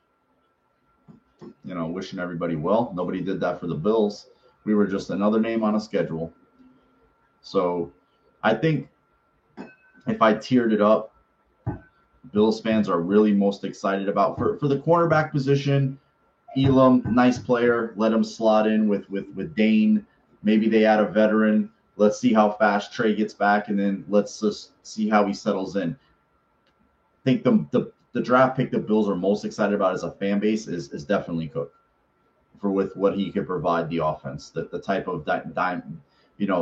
well. Nobody did that for the Bills. We were just another name on a schedule. So I think if I tiered it up, Bills fans are really most excited about for the cornerback position. Elam, nice player. Let him slot in with Dane. Maybe they add a veteran. Let's see how fast Trey gets back, and then let's just see how he settles in. I think the draft pick the Bills are most excited about as a fan base is definitely Cook, with what he could provide the offense, the type of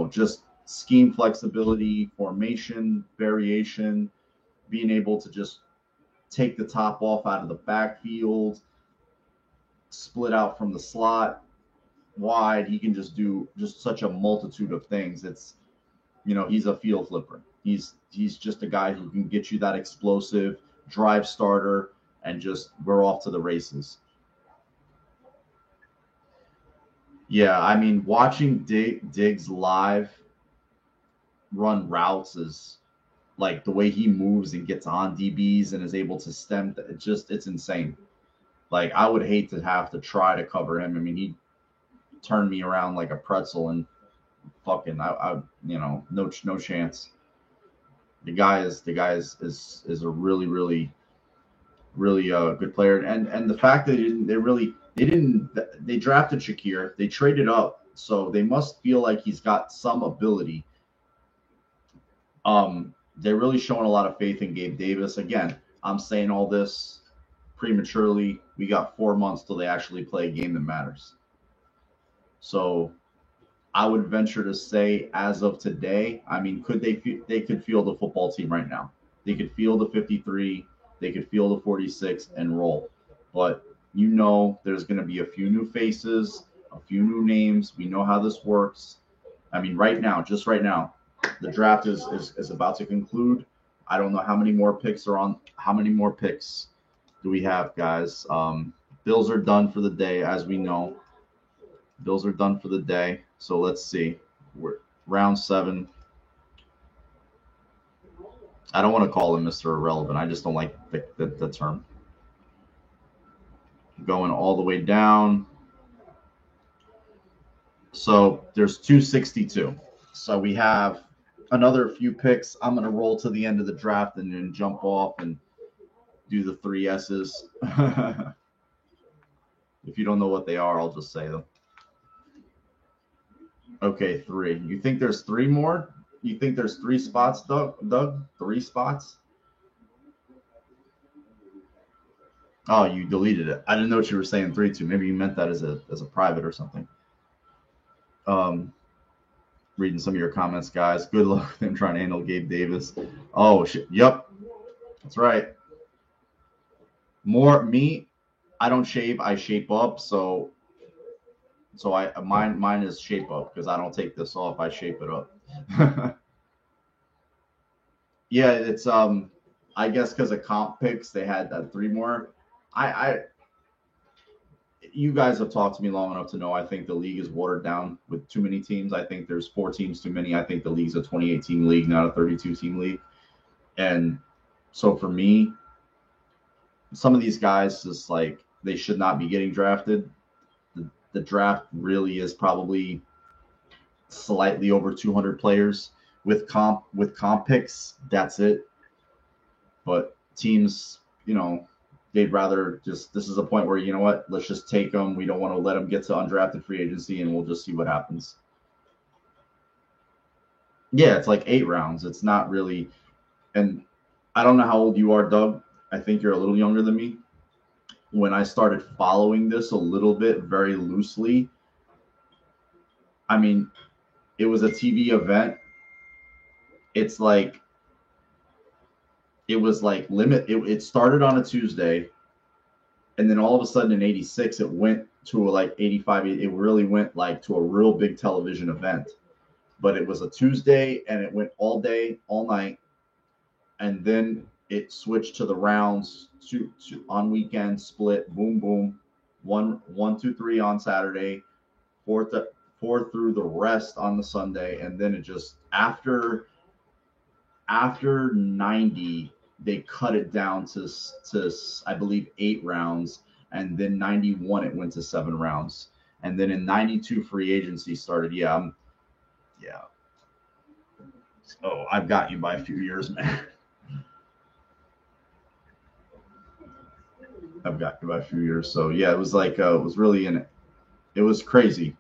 just scheme flexibility, formation variation, being able to just take the top off out of the backfield, split out from the slot wide. He can just do such a multitude of things. It's he's a field flipper. He's just a guy who can get you that explosive drive starter, and just we're off to the races. Yeah, I mean, watching Diggs live run routes is like the way he moves and gets on DBs and is able to stem. It's insane. Like, I would hate to have to try to cover him. I mean, he turned me around like a pretzel, and fucking, no chance. The guy is a really, really, really good player, and the fact that they drafted Shakir, they traded up, so they must feel like he's got some ability. They're really showing a lot of faith in Gabe Davis. Again, I'm saying all this prematurely. We got 4 months till they actually play a game that matters. So I would venture to say, as of today, I mean, they could field the football team right now. They could field the 53, they could field the 46 and roll. But there's going to be a few new faces, a few new names. We know how this works. I mean, just right now, the draft is about to conclude. I don't know how many more picks are on. How many more picks do we have, guys? Bills are done for the day, as we know. Bills are done for the day. So let's see. We're round 7. I don't want to call him Mr. Irrelevant. I just don't like the term. Going all the way down. So there's 262. So we have another few picks. I'm going to roll to the end of the draft and then jump off and do the 3 S's. If you don't know what they are, I'll just say them. Okay, 3. You think there's 3 more? You think there's 3 spots, Doug? 3 spots? Oh, you deleted it. I didn't know what you were saying 3 to. Maybe you meant that as a private or something. Reading some of your comments, guys. Good luck with him trying to handle Gabe Davis. Oh shit. Yep. That's right. Me, I don't shave, I shape up, so mine is shape up because I don't take this off, I shape it up. Yeah, it's I guess because of comp picks they had that 3 more. You guys have talked to me long enough to know I think the league is watered down with too many teams. I think there's 4 teams too many. I think the league's a 28-team league, not a 32-team league. And so for me, some of these guys just like they should not be getting drafted. The draft really is probably slightly over 200 players with comp picks. That's it. But teams, they'd rather this is a point where, you know what, let's just take them. We don't want to let them get to undrafted free agency, and we'll just see what happens. Yeah, it's like 8 rounds. It's not really, and I don't know how old you are, Doug. I think you're a little younger than me. when I started following this a little bit, very loosely, I mean, it was a TV event. It's like it was like it started on a Tuesday, and then all of a sudden in 86 it went to like 85. It really went like to a real big television event. But it was a Tuesday and it went all day, all night, and then it switched to the rounds on weekends, split, boom, boom, one, two, three on Saturday, four through the rest on the Sunday, and then it just after 90 they cut it down to I believe 8 rounds, and then 91 it went to 7 rounds, and then in 92 free agency started. Yeah. Oh, I've got you by a few years, man. I've got you by a few years. So yeah, it was like it was really it was crazy.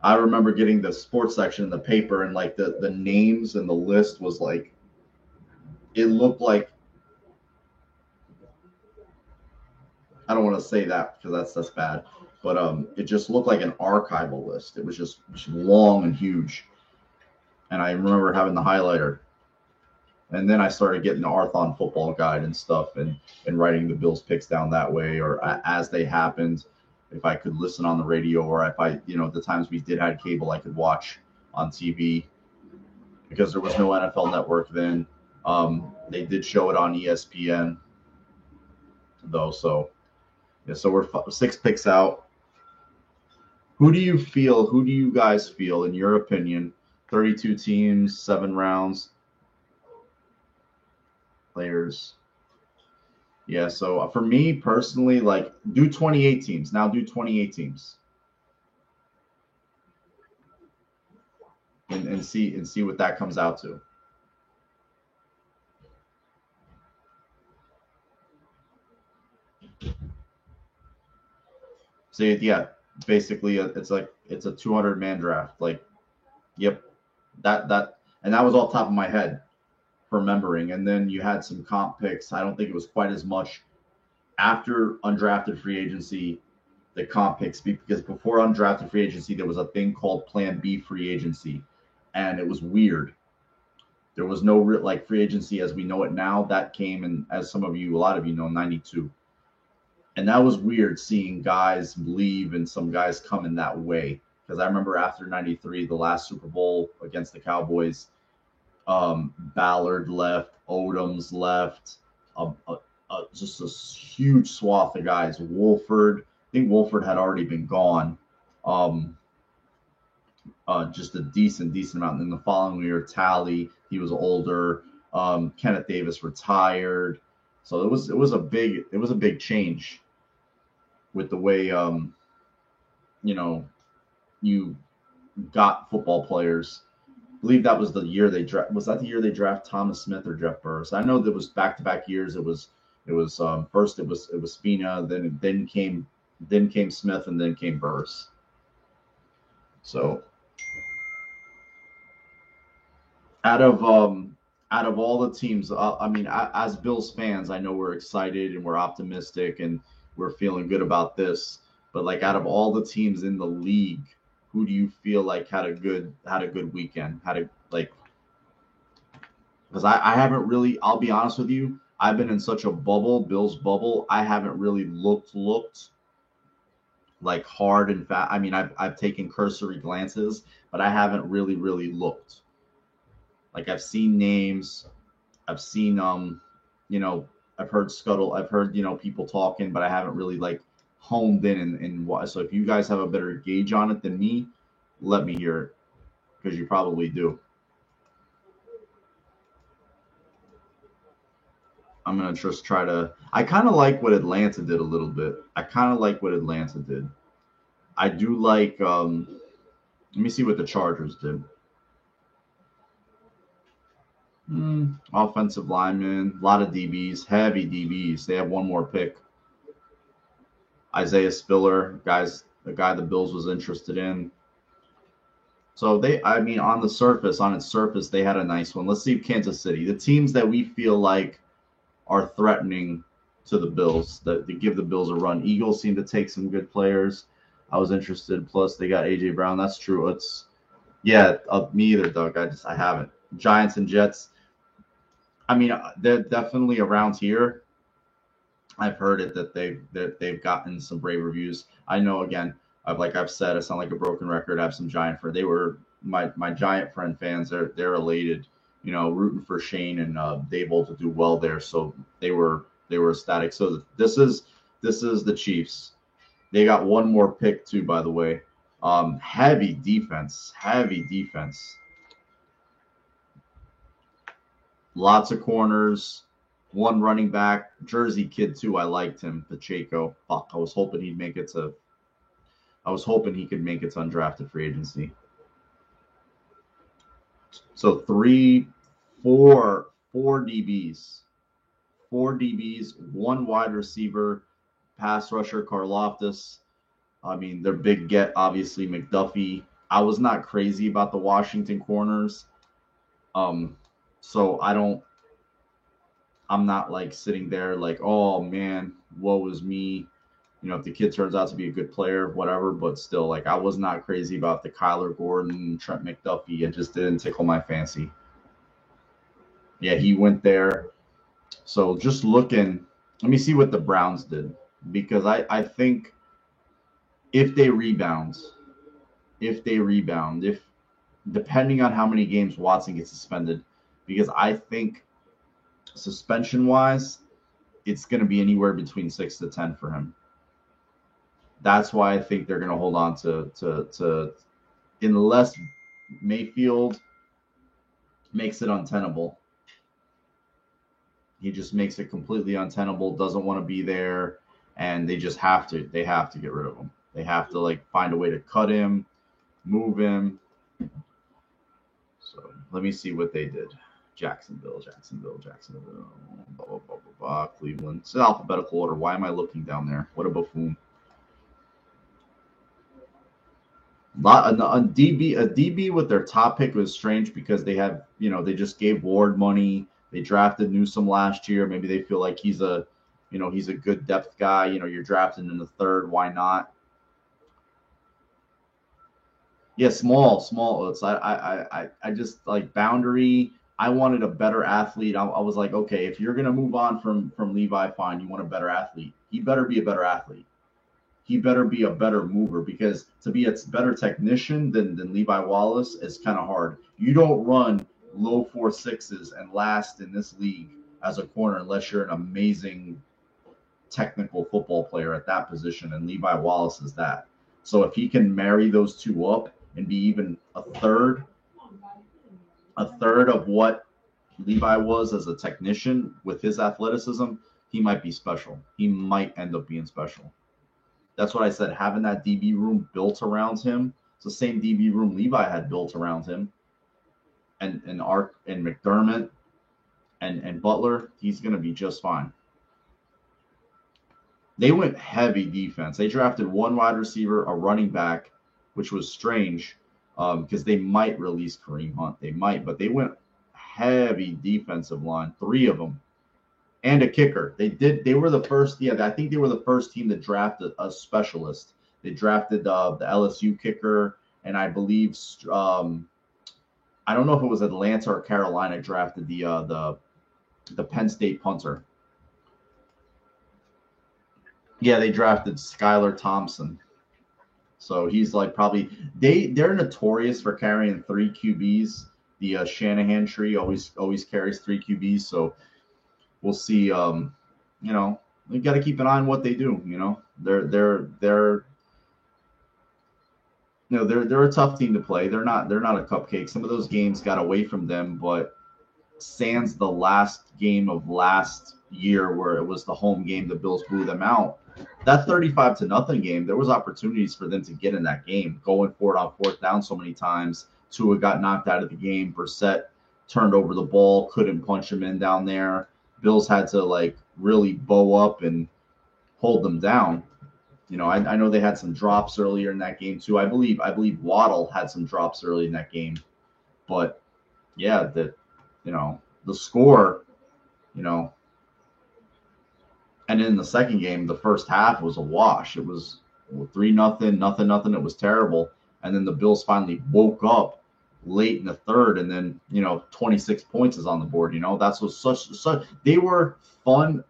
I remember getting the sports section in the paper, and like the names and the list was like it looked like, I don't want to say that because that's bad, but it just looked like an archival list. It was just long and huge, and I remember having the highlighter. And then I started getting the Arthon Football Guide and stuff, and writing the Bills picks down that way, or as they happened. If I could listen on the radio, or if I, the times we did have cable, I could watch on TV because there was no NFL Network then. They did show it on ESPN though. So yeah, so we're 6 picks out. Who do you guys feel, in your opinion, 32 teams, 7 rounds, players? Yeah, so for me personally, like, do 28 teams. Now do 28 teams. And see what that comes out to. So yeah, basically it's like it's a 200-man draft. Like, yep, and that was off the top of my head, remembering. And then you had some comp picks. I don't think it was quite as much after undrafted free agency, the comp picks, because before undrafted free agency there was a thing called Plan B free agency, and it was weird. There was no like free agency as we know it now. That came, and as a lot of you know, 92. And that was weird, seeing guys leave and some guys come in that way. Because I remember after 93, the last Super Bowl against the Cowboys, Ballard left, Odoms left, just a huge swath of guys. Wolford, I think Wolford had already been gone. Just a decent amount. And then the following year, Talley, he was older. Kenneth Davis retired. So it was a big change with the way you got football players. I believe that was the year they draft. Was that the year they draft Thomas Smith or Jeff Burris? I know there was back-to-back years. It was first it was Spina, then came Smith, and then came Burris. So out of all the teams, I mean, as Bills fans, I know we're excited and we're optimistic and we're feeling good about this. But like, out of all the teams in the league, who do you feel like had a good weekend? Because I haven't really. I'll be honest with you. I've been in such a Bills bubble. I haven't really looked like hard and fast. I mean, I've taken cursory glances, but I haven't really looked. Like, I've seen names, I've seen I've heard people talking, but I haven't really like honed in and what. So if you guys have a better gauge on it than me, let me hear it, because you probably do. I'm gonna just try to. I kind of like what Atlanta did a little bit. I kind of like what Atlanta did. I do like. Let me see what the Chargers did. Offensive linemen, a lot of DBs, heavy DBs. They have one more pick. Isaiah Spiller, the guy the Bills was interested in. So I mean, on its surface, they had a nice one. Let's see Kansas City. The teams that we feel like are threatening to the Bills, that to give the Bills a run. Eagles seem to take some good players. I was interested. Plus, they got AJ Brown. That's true. Me either, Doug. I haven't. Giants and Jets. I mean, they're definitely around here. I've heard it that they've gotten some brave reviews. I know, again, I've said, I sound like a broken record. I have some Giant friends. They were my Giant friend fans. They're elated, rooting for Shane and Dable to do well there. So they were ecstatic. So this is the Chiefs. They got one more pick too, by the way. Heavy defense. Lots of corners. One running back, Jersey kid too. I liked him, Pacheco. Fuck, I was hoping he could make it to undrafted free agency. So four DBs, one wide receiver, pass rusher, Karlaftis. I mean, their big get, obviously, McDuffie. I was not crazy about the Washington corners. So I'm not like sitting there like, oh man, woe is me. If the kid turns out to be a good player, whatever, but still, like, I was not crazy about the Kyler Gordon, Trent McDuffie. It just didn't tickle my fancy. Yeah, he went there. So just looking, let me see what the Browns did, because I think if they rebound, if depending on how many games Watson gets suspended, because I think suspension-wise, it's going to be anywhere between 6 to 10 for him. That's why I think they're going to hold on to unless Mayfield makes it untenable. He just makes it completely untenable, doesn't want to be there, and they have to get rid of him. They have to like find a way to cut him, move him. So let me see what they did. Jacksonville, blah, blah, blah, blah, Cleveland. It's in alphabetical order. Why am I looking down there? What a buffoon. A DB with their top pick was strange because they have, they just gave Ward money. They drafted Newsome last year. Maybe they feel like he's a good depth guy. You're drafting in the third. Why not? Yeah, small. It's I just like boundary. I wanted a better athlete. I was like, okay, if you're gonna move on from Levi, fine. You want a better athlete. He better be a better athlete. He better be a better mover, because to be a better technician than Levi Wallace is kind of hard. You don't run low 4.6s and last in this league as a corner unless you're an amazing technical football player at that position, and Levi Wallace is that. So if he can marry those two up and be even a third of what Levi was as a technician with his athleticism, he might be special. He might end up being special. That's what I said. Having that DB room built around him, it's the same DB room Levi had built around him, and Ark and McDermott and Butler, he's going to be just fine. They went heavy defense. They drafted one wide receiver, a running back, which was strange because they might release Kareem Hunt. They might, but they went heavy defensive line, 3 of them. And a kicker. They were the first. Yeah, I think they were the first team to draft a specialist. They drafted the LSU kicker, and I believe I don't know if it was Atlanta or Carolina drafted the Penn State punter. Yeah, they drafted Skylar Thompson. So he's like probably they're notorious for carrying 3 QBs. The Shanahan tree always carries 3 QBs. So we'll see. We got to keep an eye on what they do. They're a tough team to play. They're not a cupcake. Some of those games got away from them, but sans the last game of last year where it was the home game, the Bills blew them out. That 35-0 game, there was opportunities for them to get in that game, going for it on 4th down so many times. Tua got knocked out of the game. Brissett turned over the ball, couldn't punch him in down there. Bills had to like really bow up and hold them down. I know they had some drops earlier in that game too. I believe Waddle had some drops early in that game, but yeah, the score, And in the second game, the first half was a wash. It was 3-0, nothing. It was terrible. And then the Bills finally woke up late in the third, and then 26 points is on the board. That's what such they were fun.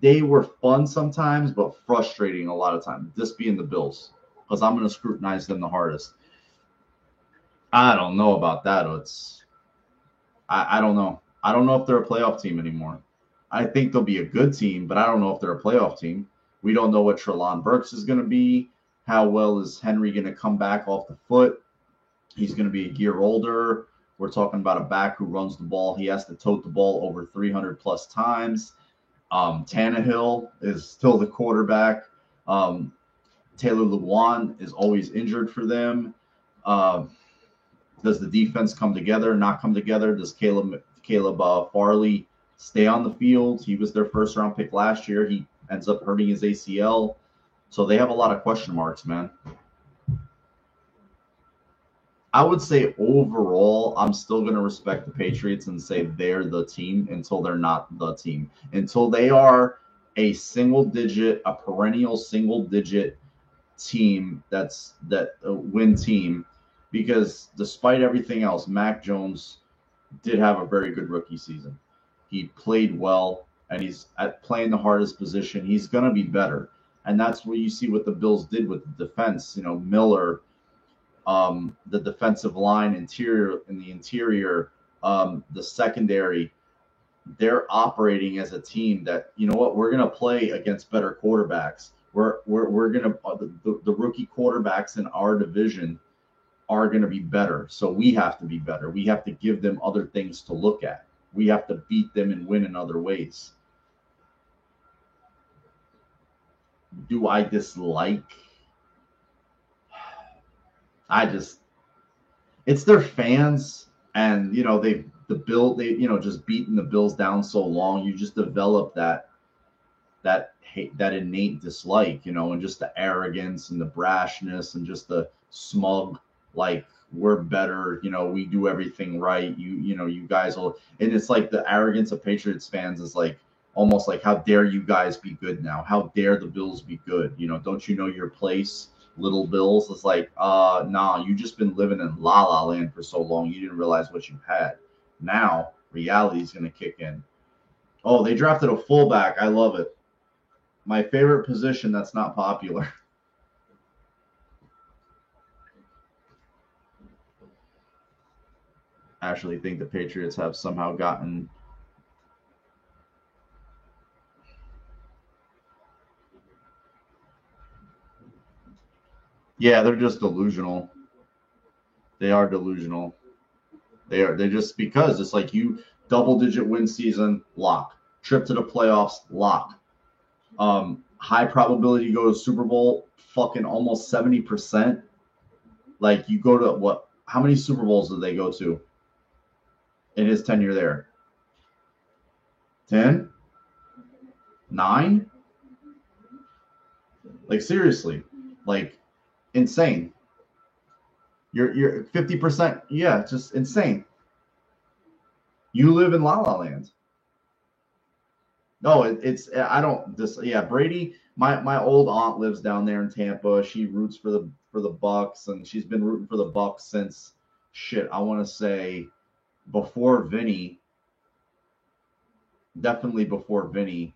They were fun sometimes, but frustrating a lot of times. This being the Bills, because I'm going to scrutinize them the hardest. I don't know about that. I don't know. I don't know if they're a playoff team anymore. I think they'll be a good team, but I don't know if they're a playoff team. We don't know what Treylon Burks is going to be. How well is Henry going to come back off the foot? He's going to be a year older. We're talking about a back who runs the ball. He has to tote the ball over 300 plus times. Tannehill is still the quarterback. Taylor Lewan is always injured for them. Does the defense come together, not come together? Does Caleb Farley stay on the field? He was their first round pick last year. He ends up hurting his ACL. So they have a lot of question marks, man. I would say overall, I'm still going to respect the Patriots and say they're the team until they're not the team. Until they are a perennial single digit team that win team. Because despite everything else, Mac Jones did have a very good rookie season. He played well, and he's playing the hardest position. He's going to be better. And that's what you see what the Bills did with the defense. Miller, the defensive line, the interior, the secondary, they're operating as a team that, we're going to play against better quarterbacks. We're going to the rookie quarterbacks in our division are going to be better. So we have to be better. We have to give them other things to look at. We have to beat them and win in other ways. Do I dislike? It's their fans, and they just beaten the Bills down so long. You just develop that hate, that innate dislike, and just the arrogance and the brashness and just the smug, like we're better, we do everything right. You guys will, and it's like the arrogance of Patriots fans is like almost like, how dare you guys be good now? How dare the Bills be good? Don't you know your place, little Bills? It's like, nah, you just been living in la la land for so long, you didn't realize what you had. Now reality is going to kick in. Oh, they drafted a fullback. I love it. My favorite position that's not popular. I actually think the Patriots have somehow gotten. Yeah, they're just delusional. They are delusional. They're just because it's like you double-digit win season, lock. Trip to the playoffs, lock. High probability to go to Super Bowl, fucking almost 70%. Like you go to what? How many Super Bowls did they go to in his tenure there? 10? 9? Like seriously, like insane. You're 50%. Yeah, just insane. You live in La La Land. No, it's I don't this yeah, Brady, my old aunt lives down there in Tampa. She roots for the Bucks, and she's been rooting for the Bucks since shit, I want to say before Vinny, definitely before Vinny.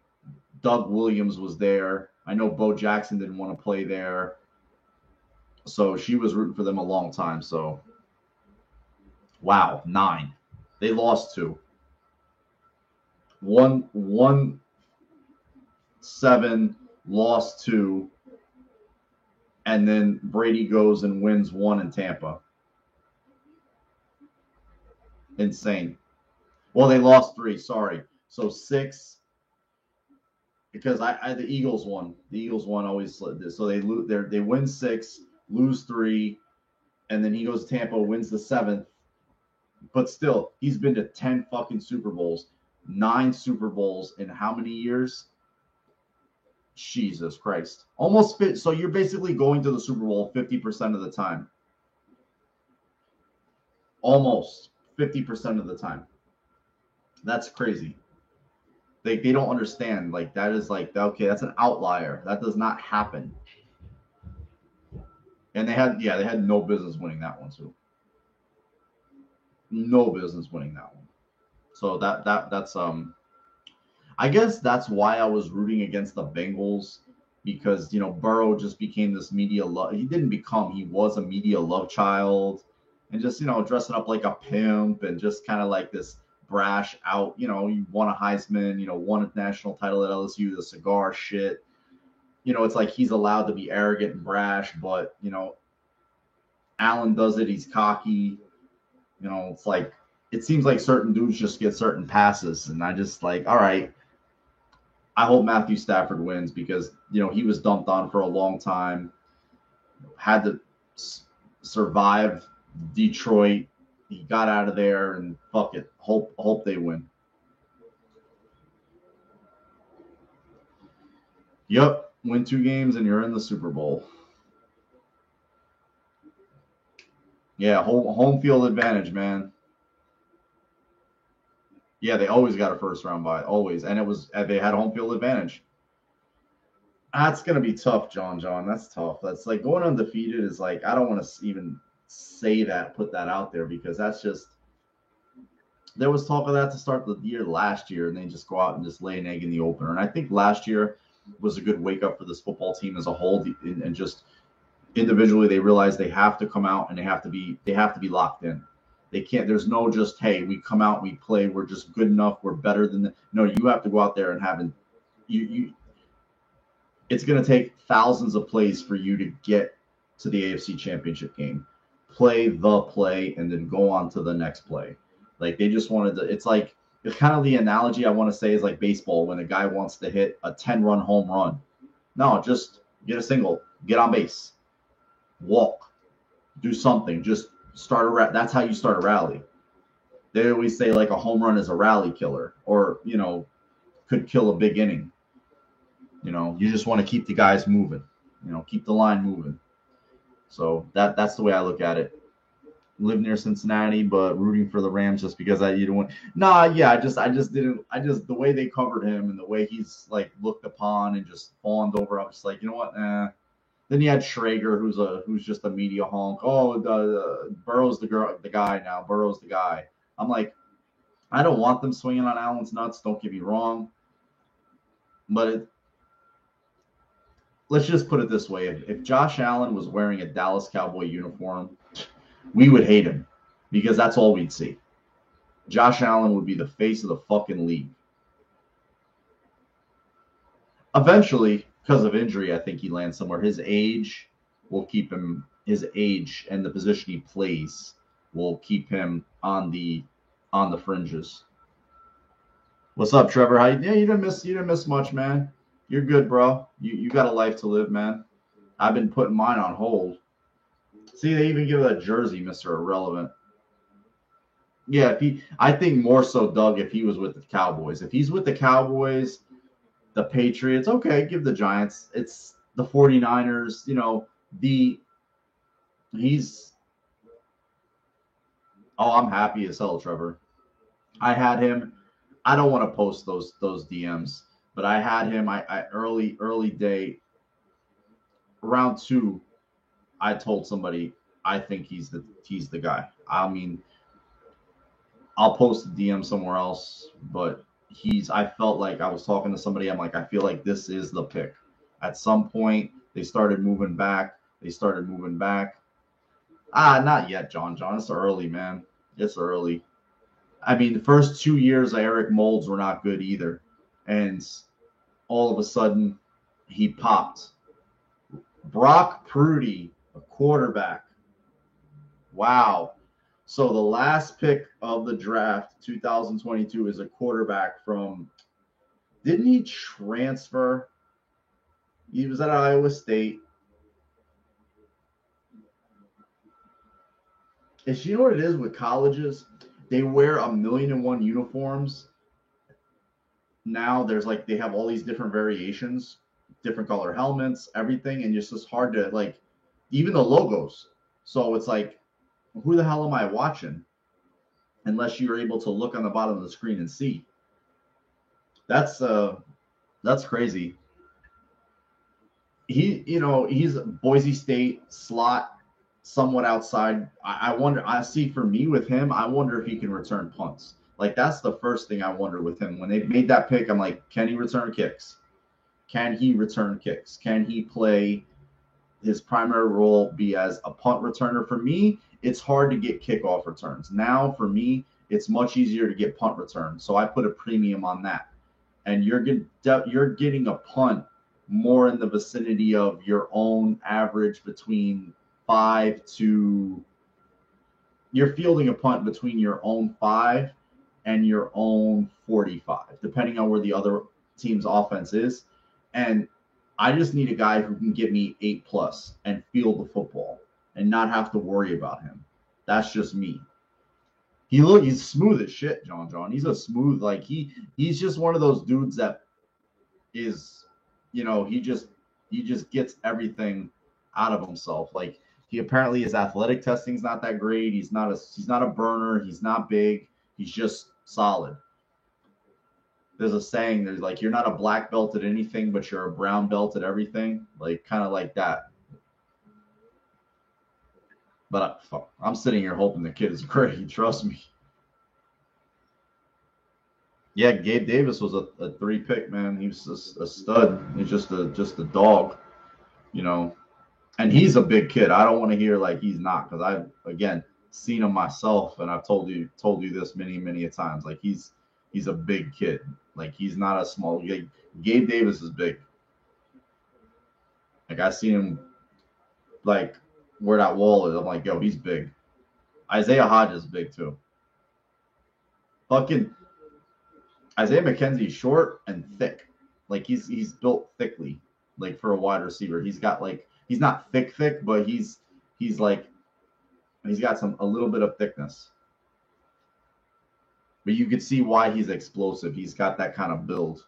Doug Williams was there. I know Bo Jackson didn't want to play there. So she was rooting for them a long time. So wow, 9. They lost 2. One 7, lost 2, and then Brady goes and wins 1 in Tampa. Insane. Well, they lost 3. Sorry. So 6 because the Eagles won. The Eagles won always. So they win 6, lose 3, and then he goes to Tampa, wins the 7th. But still, he's been to 10 fucking Super Bowls, 9 Super Bowls in how many years? Jesus Christ. Almost fit. So you're basically going to the Super Bowl 50% of the time. Almost 50% of the time. That's crazy. They don't understand. Like that is like okay, that's an outlier. That does not happen. And they had no business winning that one too. No business winning that one. So that's I guess that's why I was rooting against the Bengals because Burrow just became this media love. He didn't become. He was a media love child, and just dressing up like a pimp and just kind of like this brash out. He won a Heisman. Won a national title at LSU. The cigar shit. It's like he's allowed to be arrogant and brash, but Allen does it. He's cocky. It's like it seems like certain dudes just get certain passes, and I just like, all right. I hope Matthew Stafford wins because he was dumped on for a long time, had to survive Detroit. He got out of there, and fuck it. Hope they win. Yep, win 2 games and you're in the Super Bowl. Yeah, home field advantage, man. Yeah, they always got a first round bye, always, and they had home field advantage. That's gonna be tough, John. That's tough. That's like going undefeated is like I don't want to even say that, put that out there because that's just there was talk of that to start the year last year, and they just go out and just lay an egg in the opener. And I think last year was a good wake up for this football team as a whole, and just individually they realize they have to come out and they have to be locked in. They can't. There's no just hey, we come out, we play, we're just good enough, we're better than the. No, you have to go out there and have you. It's going to take thousands of plays for you to get to the AFC Championship game. Play the play and then go on to the next play. Like they just wanted to. It's like it's kind of the analogy I want to say is like baseball when a guy wants to hit a 10-run home run. No, just get a single, get on base, walk, do something. Just start a. That's how you start a rally. They always say like a home run is a rally killer, or could kill a big inning. You just want to keep the guys moving. Keep the line moving. So that's the way I look at it. Live near Cincinnati, but rooting for the Rams just because you don't want. Nah, yeah, I just didn't. The way they covered him and the way he's like looked upon and just fawned over. I'm just like, you know what? Then you had Schrager, who's just a media honk. Oh, Burrow's the guy now. Burrow's the guy. I'm like, I don't want them swinging on Allen's nuts. Don't get me wrong, but let's just put it this way. If Josh Allen was wearing a Dallas Cowboy uniform, we would hate him because that's all we'd see. Josh Allen would be the face of the fucking league. Eventually, because of injury, I think he lands somewhere. His age will keep him. His age and the position he plays will keep him on the fringes. What's up, Trevor? Yeah, you didn't miss much, man. You're good, bro. You got a life to live, man. I've been putting mine on hold. See, they even give that jersey, Mr. Irrelevant. Yeah, I think more so, Doug, if he was with the Cowboys. If he's with the Cowboys, the Patriots, okay, give the Giants. It's the 49ers, I'm happy as hell, Trevor. I had him. I don't want to post those DMs, but I had him. I early day, round 2. I told somebody I think he's the guy. I mean, I'll post the DM somewhere else, but I felt like I was talking to somebody. I'm like, I feel like this is the pick. At some point, they started moving back. Not yet, John. It's early, man. It's early. I mean, the first 2 years of Eric Moulds were not good either. And all of a sudden, he popped. Brock Purdy, a quarterback. Wow. So the last pick of the draft, 2022, is a quarterback from. Didn't he transfer? He was at Iowa State. And you know what it is with colleges? They wear 1,000,001 uniforms. Now there's like they have all these different variations, different color helmets, everything, and it's just hard to like, even the logos. So it's like, who the hell am I watching? Unless you're able to look on the bottom of the screen and see. That's crazy. He's Boise State slot, somewhat outside. I wonder. I see for me with him, I wonder if he can return punts. Like that's the first thing I wonder with him. When they made that pick, I'm like, can he return kicks? Can he return kicks? Can he play his primary role be as a punt returner? For me, it's hard to get kickoff returns. Now, for me, it's much easier to get punt returns. So I put a premium on that. And you're getting a punt more in the vicinity of your own average between 5 to you're fielding a punt between your own 5 and your own 45, depending on where the other team's offense is. And I just need a guy who can get me 8+ and field the football and not have to worry about him. That's just me. He's smooth as shit, John. He's a smooth, like he's just one of those dudes that is, he just gets everything out of himself. Like he apparently his athletic testing's not that great. He's not a burner. He's not big. He's just solid. There's a saying. There's like you're not a black belt at anything, but you're a brown belt at everything. Like kind of like that. But I'm sitting here hoping the kid is great. Trust me. Yeah, Gabe Davis was a 3 pick man. He was a stud. He's just a dog, you know. And he's a big kid. I don't want to hear like he's not, because I've again seen him myself, and I've told you this many a times. Like he's a big kid. Like he's not a small. Like, Gabe Davis is big. Like I see him like where that wall is. I'm like, yo, he's big. Isaiah Hodges is big too. Fucking Isaiah McKenzie's short and thick. Like he's built thickly. Like for a wide receiver, he's got like he's not thick, but he's like he's got a little bit of thickness. But you could see why he's explosive. He's got that kind of build.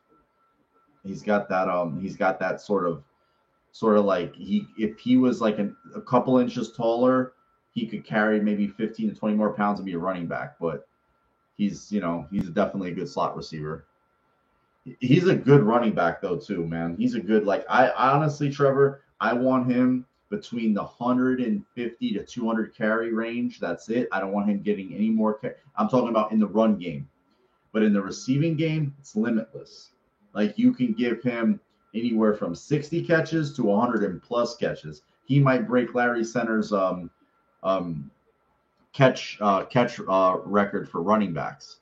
He's got that sort of like he if he was like a couple inches taller, he could carry maybe 15 to 20 more pounds and be a running back. But he's definitely a good slot receiver. He's a good running back though too, man. He's a good like I honestly, Trevor, I want him between the 150 to 200 carry range. That's it. I don't want him getting any more. I'm talking about in the run game, but in the receiving game, it's limitless. Like you can give him anywhere from 60 catches to 100 plus catches. He might break Larry Center's um, catch record for running backs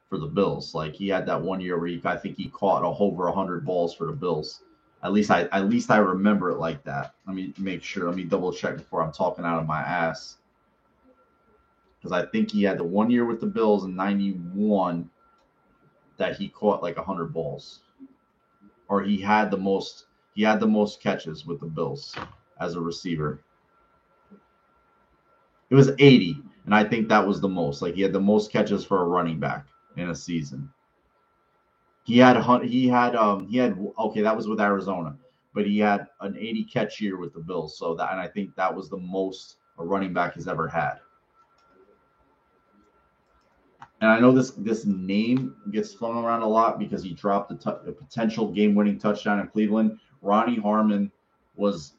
for the Bills. Like he had that one year where I think he caught over 100 balls for the Bills. At least I remember it like that. Let me make sure. Let me double check before I'm talking out of my ass. Because I think he had the one year with the Bills in '91 that he caught like 100 balls, or he had the most. He had the most catches with the Bills as a receiver. It was 80, and I think that was the most. Like he had the most catches for a running back in a season. He had okay, that was with Arizona, but he had an 80 catch year with the Bills. So that, and I think that was the most a running back has ever had. And I know this name gets thrown around a lot because he dropped a potential game-winning touchdown in Cleveland. Ronnie Harmon was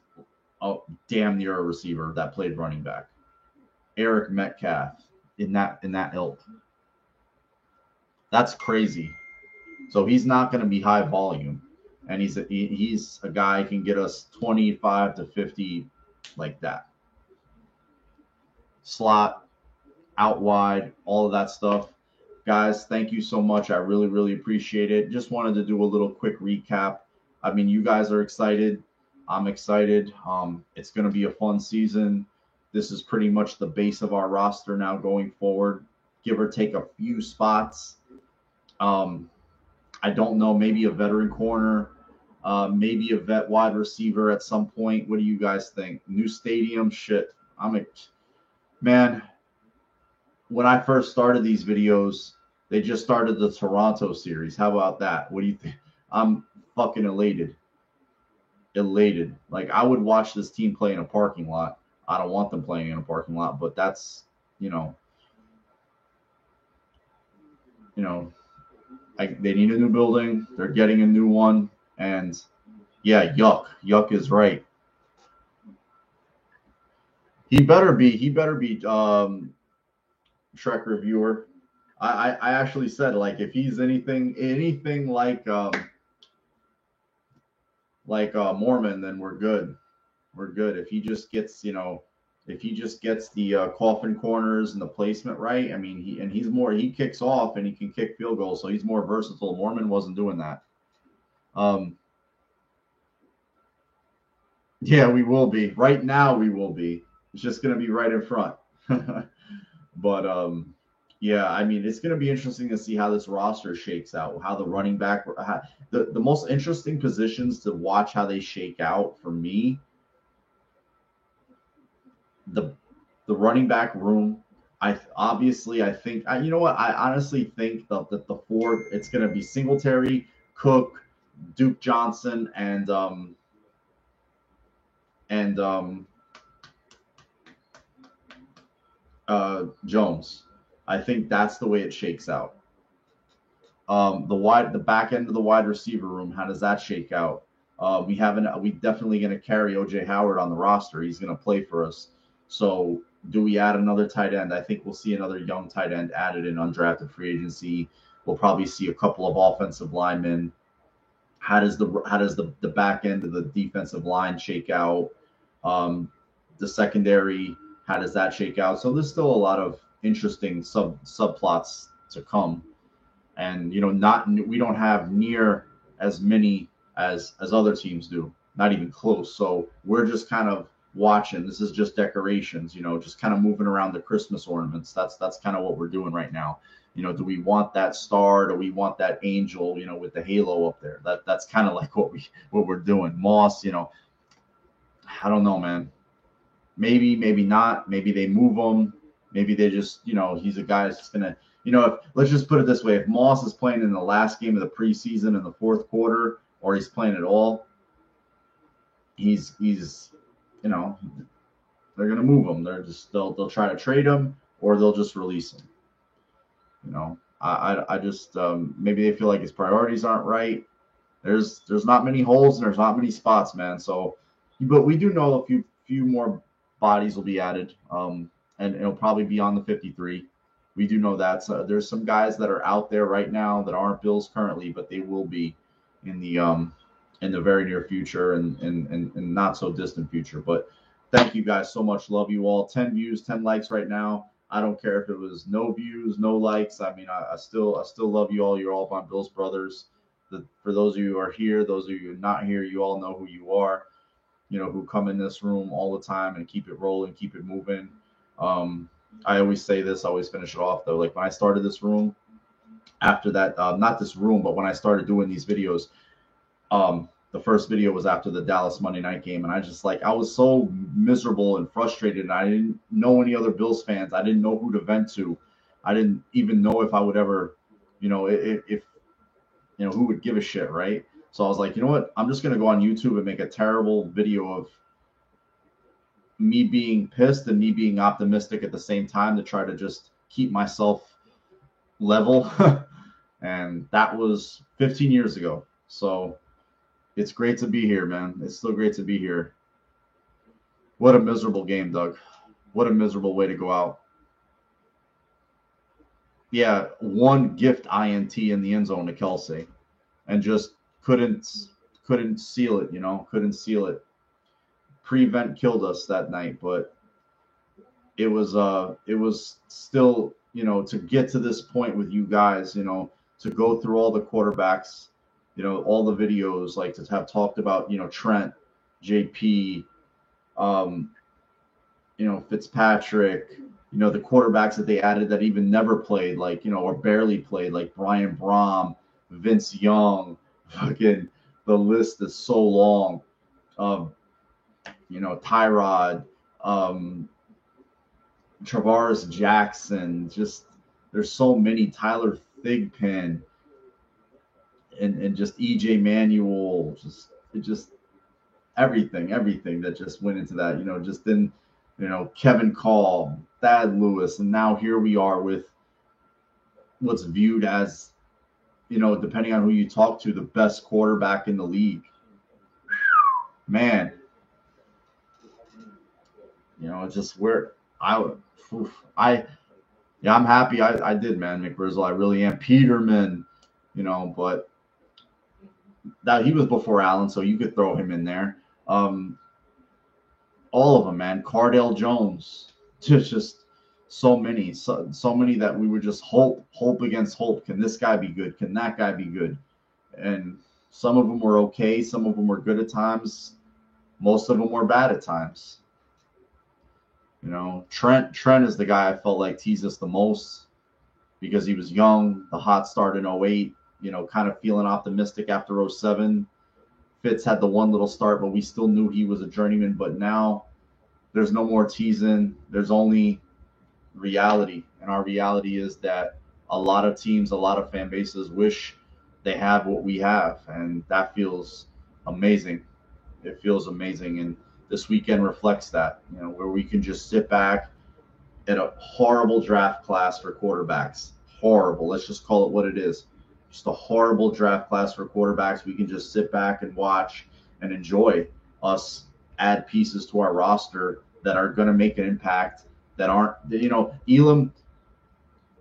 a damn near a receiver that played running back. Eric Metcalf in that ilk. That's crazy. So he's not going to be high volume, and he's a guy who can get us 25 to 50 like that. Slot, out wide, all of that stuff. Guys, thank you so much. I really appreciate it. Just wanted to do a little quick recap. I mean, you guys are excited. I'm excited. It's going to be a fun season. This is pretty much the base of our roster now going forward, give or take a few spots. I don't know, maybe a veteran corner, maybe a vet wide receiver at some point. What do you guys think? New stadium, shit. Man. When I first started these videos, they just started the Toronto series. How about that? What do you think? I'm fucking elated. Like I would watch this team play in a parking lot. I don't want them playing in a parking lot, but that's, you know, They need a new building. They're getting a new one, and yeah, Yuck is right. He better be. He better be. Shrek reviewer. I actually said, like, if he's anything like Mormon, then we're good. We're good. If he just gets, if he just gets the coffin corners and the placement right, I mean, he kicks off and he can kick field goals, so he's more versatile. Mormon wasn't doing that. Um, yeah, we will be. Right now, we will be. It's just going to be right in front. But yeah, I mean, it's going to be interesting to see how this roster shakes out. How the running back, the most interesting positions to watch how they shake out for me, the running back room. I think you know what, I honestly think that the four, it's going to be Singletary, Cook, Duke Johnson, and Jones. I think that's the way it shakes out. The back end of the wide receiver room, how does that shake out? We definitely going to carry OJ Howard on the roster. He's going to play for us. So do we add another tight end? I think we'll see another young tight end added in undrafted free agency. We'll probably see a couple of offensive linemen. How does the back end of the defensive line shake out? The secondary, how does that shake out? So there's still a lot of interesting subplots to come, and not we don't have near as many as other teams do, not even close. So we're just kind of watching. This is just decorations, just kind of moving around the Christmas ornaments. That's kind of what we're doing right now. Do we want that star? Do we want that angel, with the halo up there? That's kind of like what we're doing. Moss, I don't know, man. Maybe not. Maybe they move him. Maybe they just, he's a guy that's just gonna, let's just put it this way: if Moss is playing in the last game of the preseason in the fourth quarter, or he's playing at all, he's, they're gonna move him. They'll try to trade him, or they'll just release him. I just maybe they feel like his priorities aren't right. There's not many holes and there's not many spots, man. So, but we do know a few more bodies will be added, and it'll probably be on the 53. We do know that. So there's some guys that are out there right now that aren't Bills currently, but they will be in the very near future and not so distant future. But thank you guys so much. Love you all. 10 views, 10 likes right now. I don't care if it was no views, no likes. I mean, I still love you all. You're all my Bills brothers. For those of you who are here, those of you who are not here, you all know who you are. Who come in this room all the time and keep it rolling, keep it moving. I always say this, I always finish it off though. Like when I started this room, after that, not this room, but when I started doing these videos, the first video was after the Dallas Monday night game, and I was so miserable and frustrated, and I didn't know any other Bills fans. I didn't know who to vent to. I didn't even know if I would ever, if who would give a shit, right? So I was like, you know what? I'm just gonna go on YouTube and make a terrible video of me being pissed and me being optimistic at the same time to try to just keep myself level. And that was 15 years ago. So it's great to be here, man. It's still great to be here. What a miserable game, Doug. What a miserable way to go out. Yeah, one gift INT in the end zone to Kelce, and just couldn't seal it, couldn't seal it. Prevent killed us that night, but it was still, to get to this point with you guys, to go through all the quarterbacks, all the videos, like to have talked about, Trent, JP, Fitzpatrick, the quarterbacks that they added that even never played, like, or barely played, like Brian Brom, Vince Young, fucking, the list is so long. Tyrod, Travaris Jackson, just there's so many, Tyler Thigpen, and just EJ Manuel, just everything that just went into that, just then, Kevin Call, Thad Lewis, and now here we are with what's viewed as you know, depending on who you talk to, the best quarterback in the league. Man, you know, it's just where I would, yeah, I'm happy I did, man, McBrizzle. I really am. Peterman, you know, but that he was before Allen, so you could throw him in there. Um, all of them, man. Cardale Jones, just so many that we would just hope against hope. Can this guy be good? Can that guy be good? And some of them were okay. Some of them were good at times. Most of them were bad at times. You know, Trent is the guy I felt like teased us the most because he was young, the hot start in 08, you know, kind of feeling optimistic after 07. Fitz had the one little start, but we still knew he was a journeyman. But now there's no more teasing. There's only reality. And our reality is that a lot of teams, a lot of fan bases wish they have what we have. And that feels amazing. It feels amazing. And this weekend reflects that, you know, where we can just sit back at a horrible draft class for quarterbacks. Horrible. Let's just call it what it is. Just a horrible draft class for quarterbacks. We can just sit back and watch and enjoy us add pieces to our roster that are going to make an impact, that aren't, you know, Elam,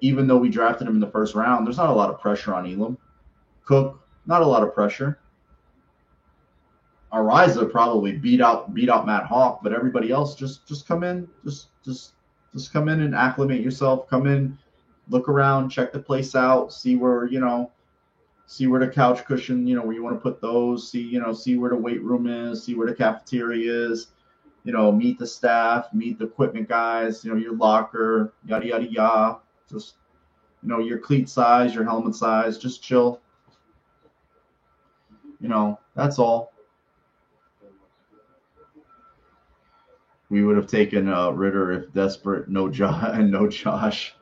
even though we drafted him in the first round, there's not a lot of pressure on Elam. Cook, not a lot of pressure. Ariza probably beat out Matt Hawk, but everybody else just come in, just come in and acclimate yourself. Come in, look around, check the place out, see where, you know, see where the couch cushion, you know, where you want to put those, see, you know, see where the weight room is, see where the cafeteria is, you know, meet the staff, meet the equipment guys, you know, your locker, yada yada yada. Just, you know, your cleat size, your helmet size, just chill. You know, that's all. We would have taken Ritter if desperate. No Josh and no Josh.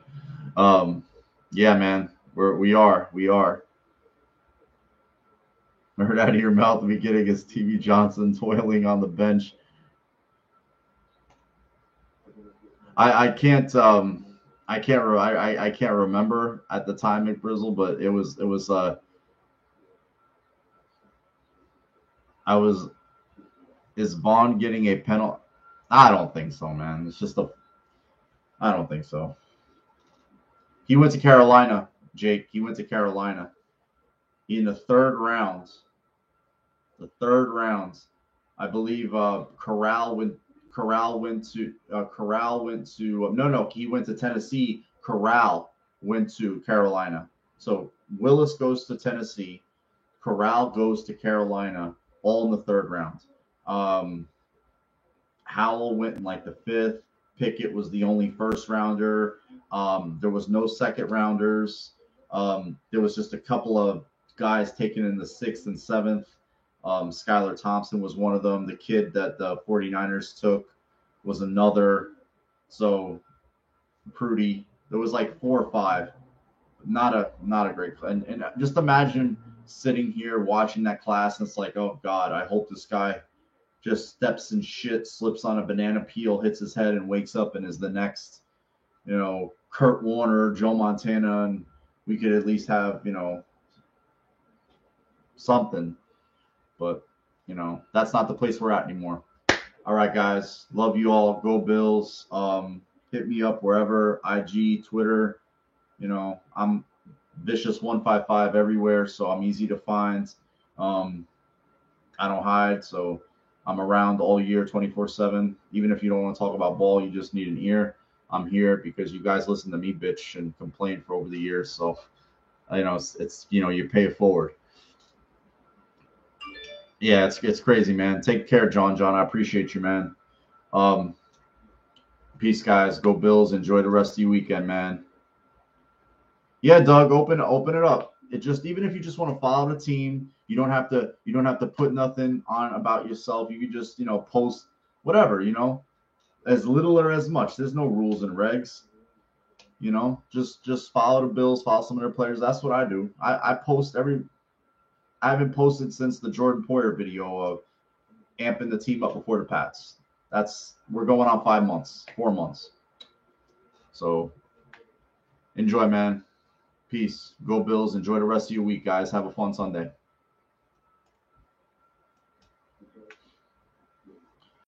Um, yeah, man, we are. Heard out of your mouth at the beginning is TV Johnson toiling on the bench. I can't I can't remember at the time, McBrizzle, but it was I was is Vaughn getting a penalty? I don't think so, man. It's just a I don't think so. He went to Carolina, Jake. He went to Carolina in the third round. The third round, I believe. Corral went to no, he went to Tennessee. Corral went to Carolina. So Willis goes to Tennessee. Corral goes to Carolina, all in the third round. Um, Howell went in like the fifth. Pickett was the only first rounder. There was no second rounders. There was just a couple of guys taken in the sixth and seventh. Skylar Thompson was one of them. The kid that the 49ers took was another. So Prudy. There was like 4 or 5. Not a great and just imagine sitting here watching that class and it's like, oh God, I hope this guy just steps in shit, slips on a banana peel, hits his head, and wakes up and is the next, you know, Kurt Warner, Joe Montana, and we could at least have, you know, something. But, you know, that's not the place we're at anymore. All right, guys. Love you all. Go Bills. Hit me up wherever, IG, Twitter. You know, I'm Vicious155 everywhere, so I'm easy to find. I don't hide, so I'm around all year 24/7. Even if you don't want to talk about ball, you just need an ear. I'm here because you guys listen to me bitch and complain for over the years. So, you know, it's you know, you pay it forward. Yeah, it's crazy, man. Take care, John. I appreciate you, man. Um, Peace, guys. Go Bills. Enjoy the rest of your weekend, man. Yeah, Doug, open it up. It just even if you just want to follow the team, you don't have to put nothing on about yourself. You can just, you know, post whatever, you know, as little or as much. There's no rules and regs. You know, just follow the Bills, follow some of their players. That's what I do. I post every I haven't posted since the Jordan Poyer video of amping the team up before the Pats. We're going on 5 months, 4 months. So enjoy, man. Peace. Go Bills. Enjoy the rest of your week, guys. Have a fun Sunday.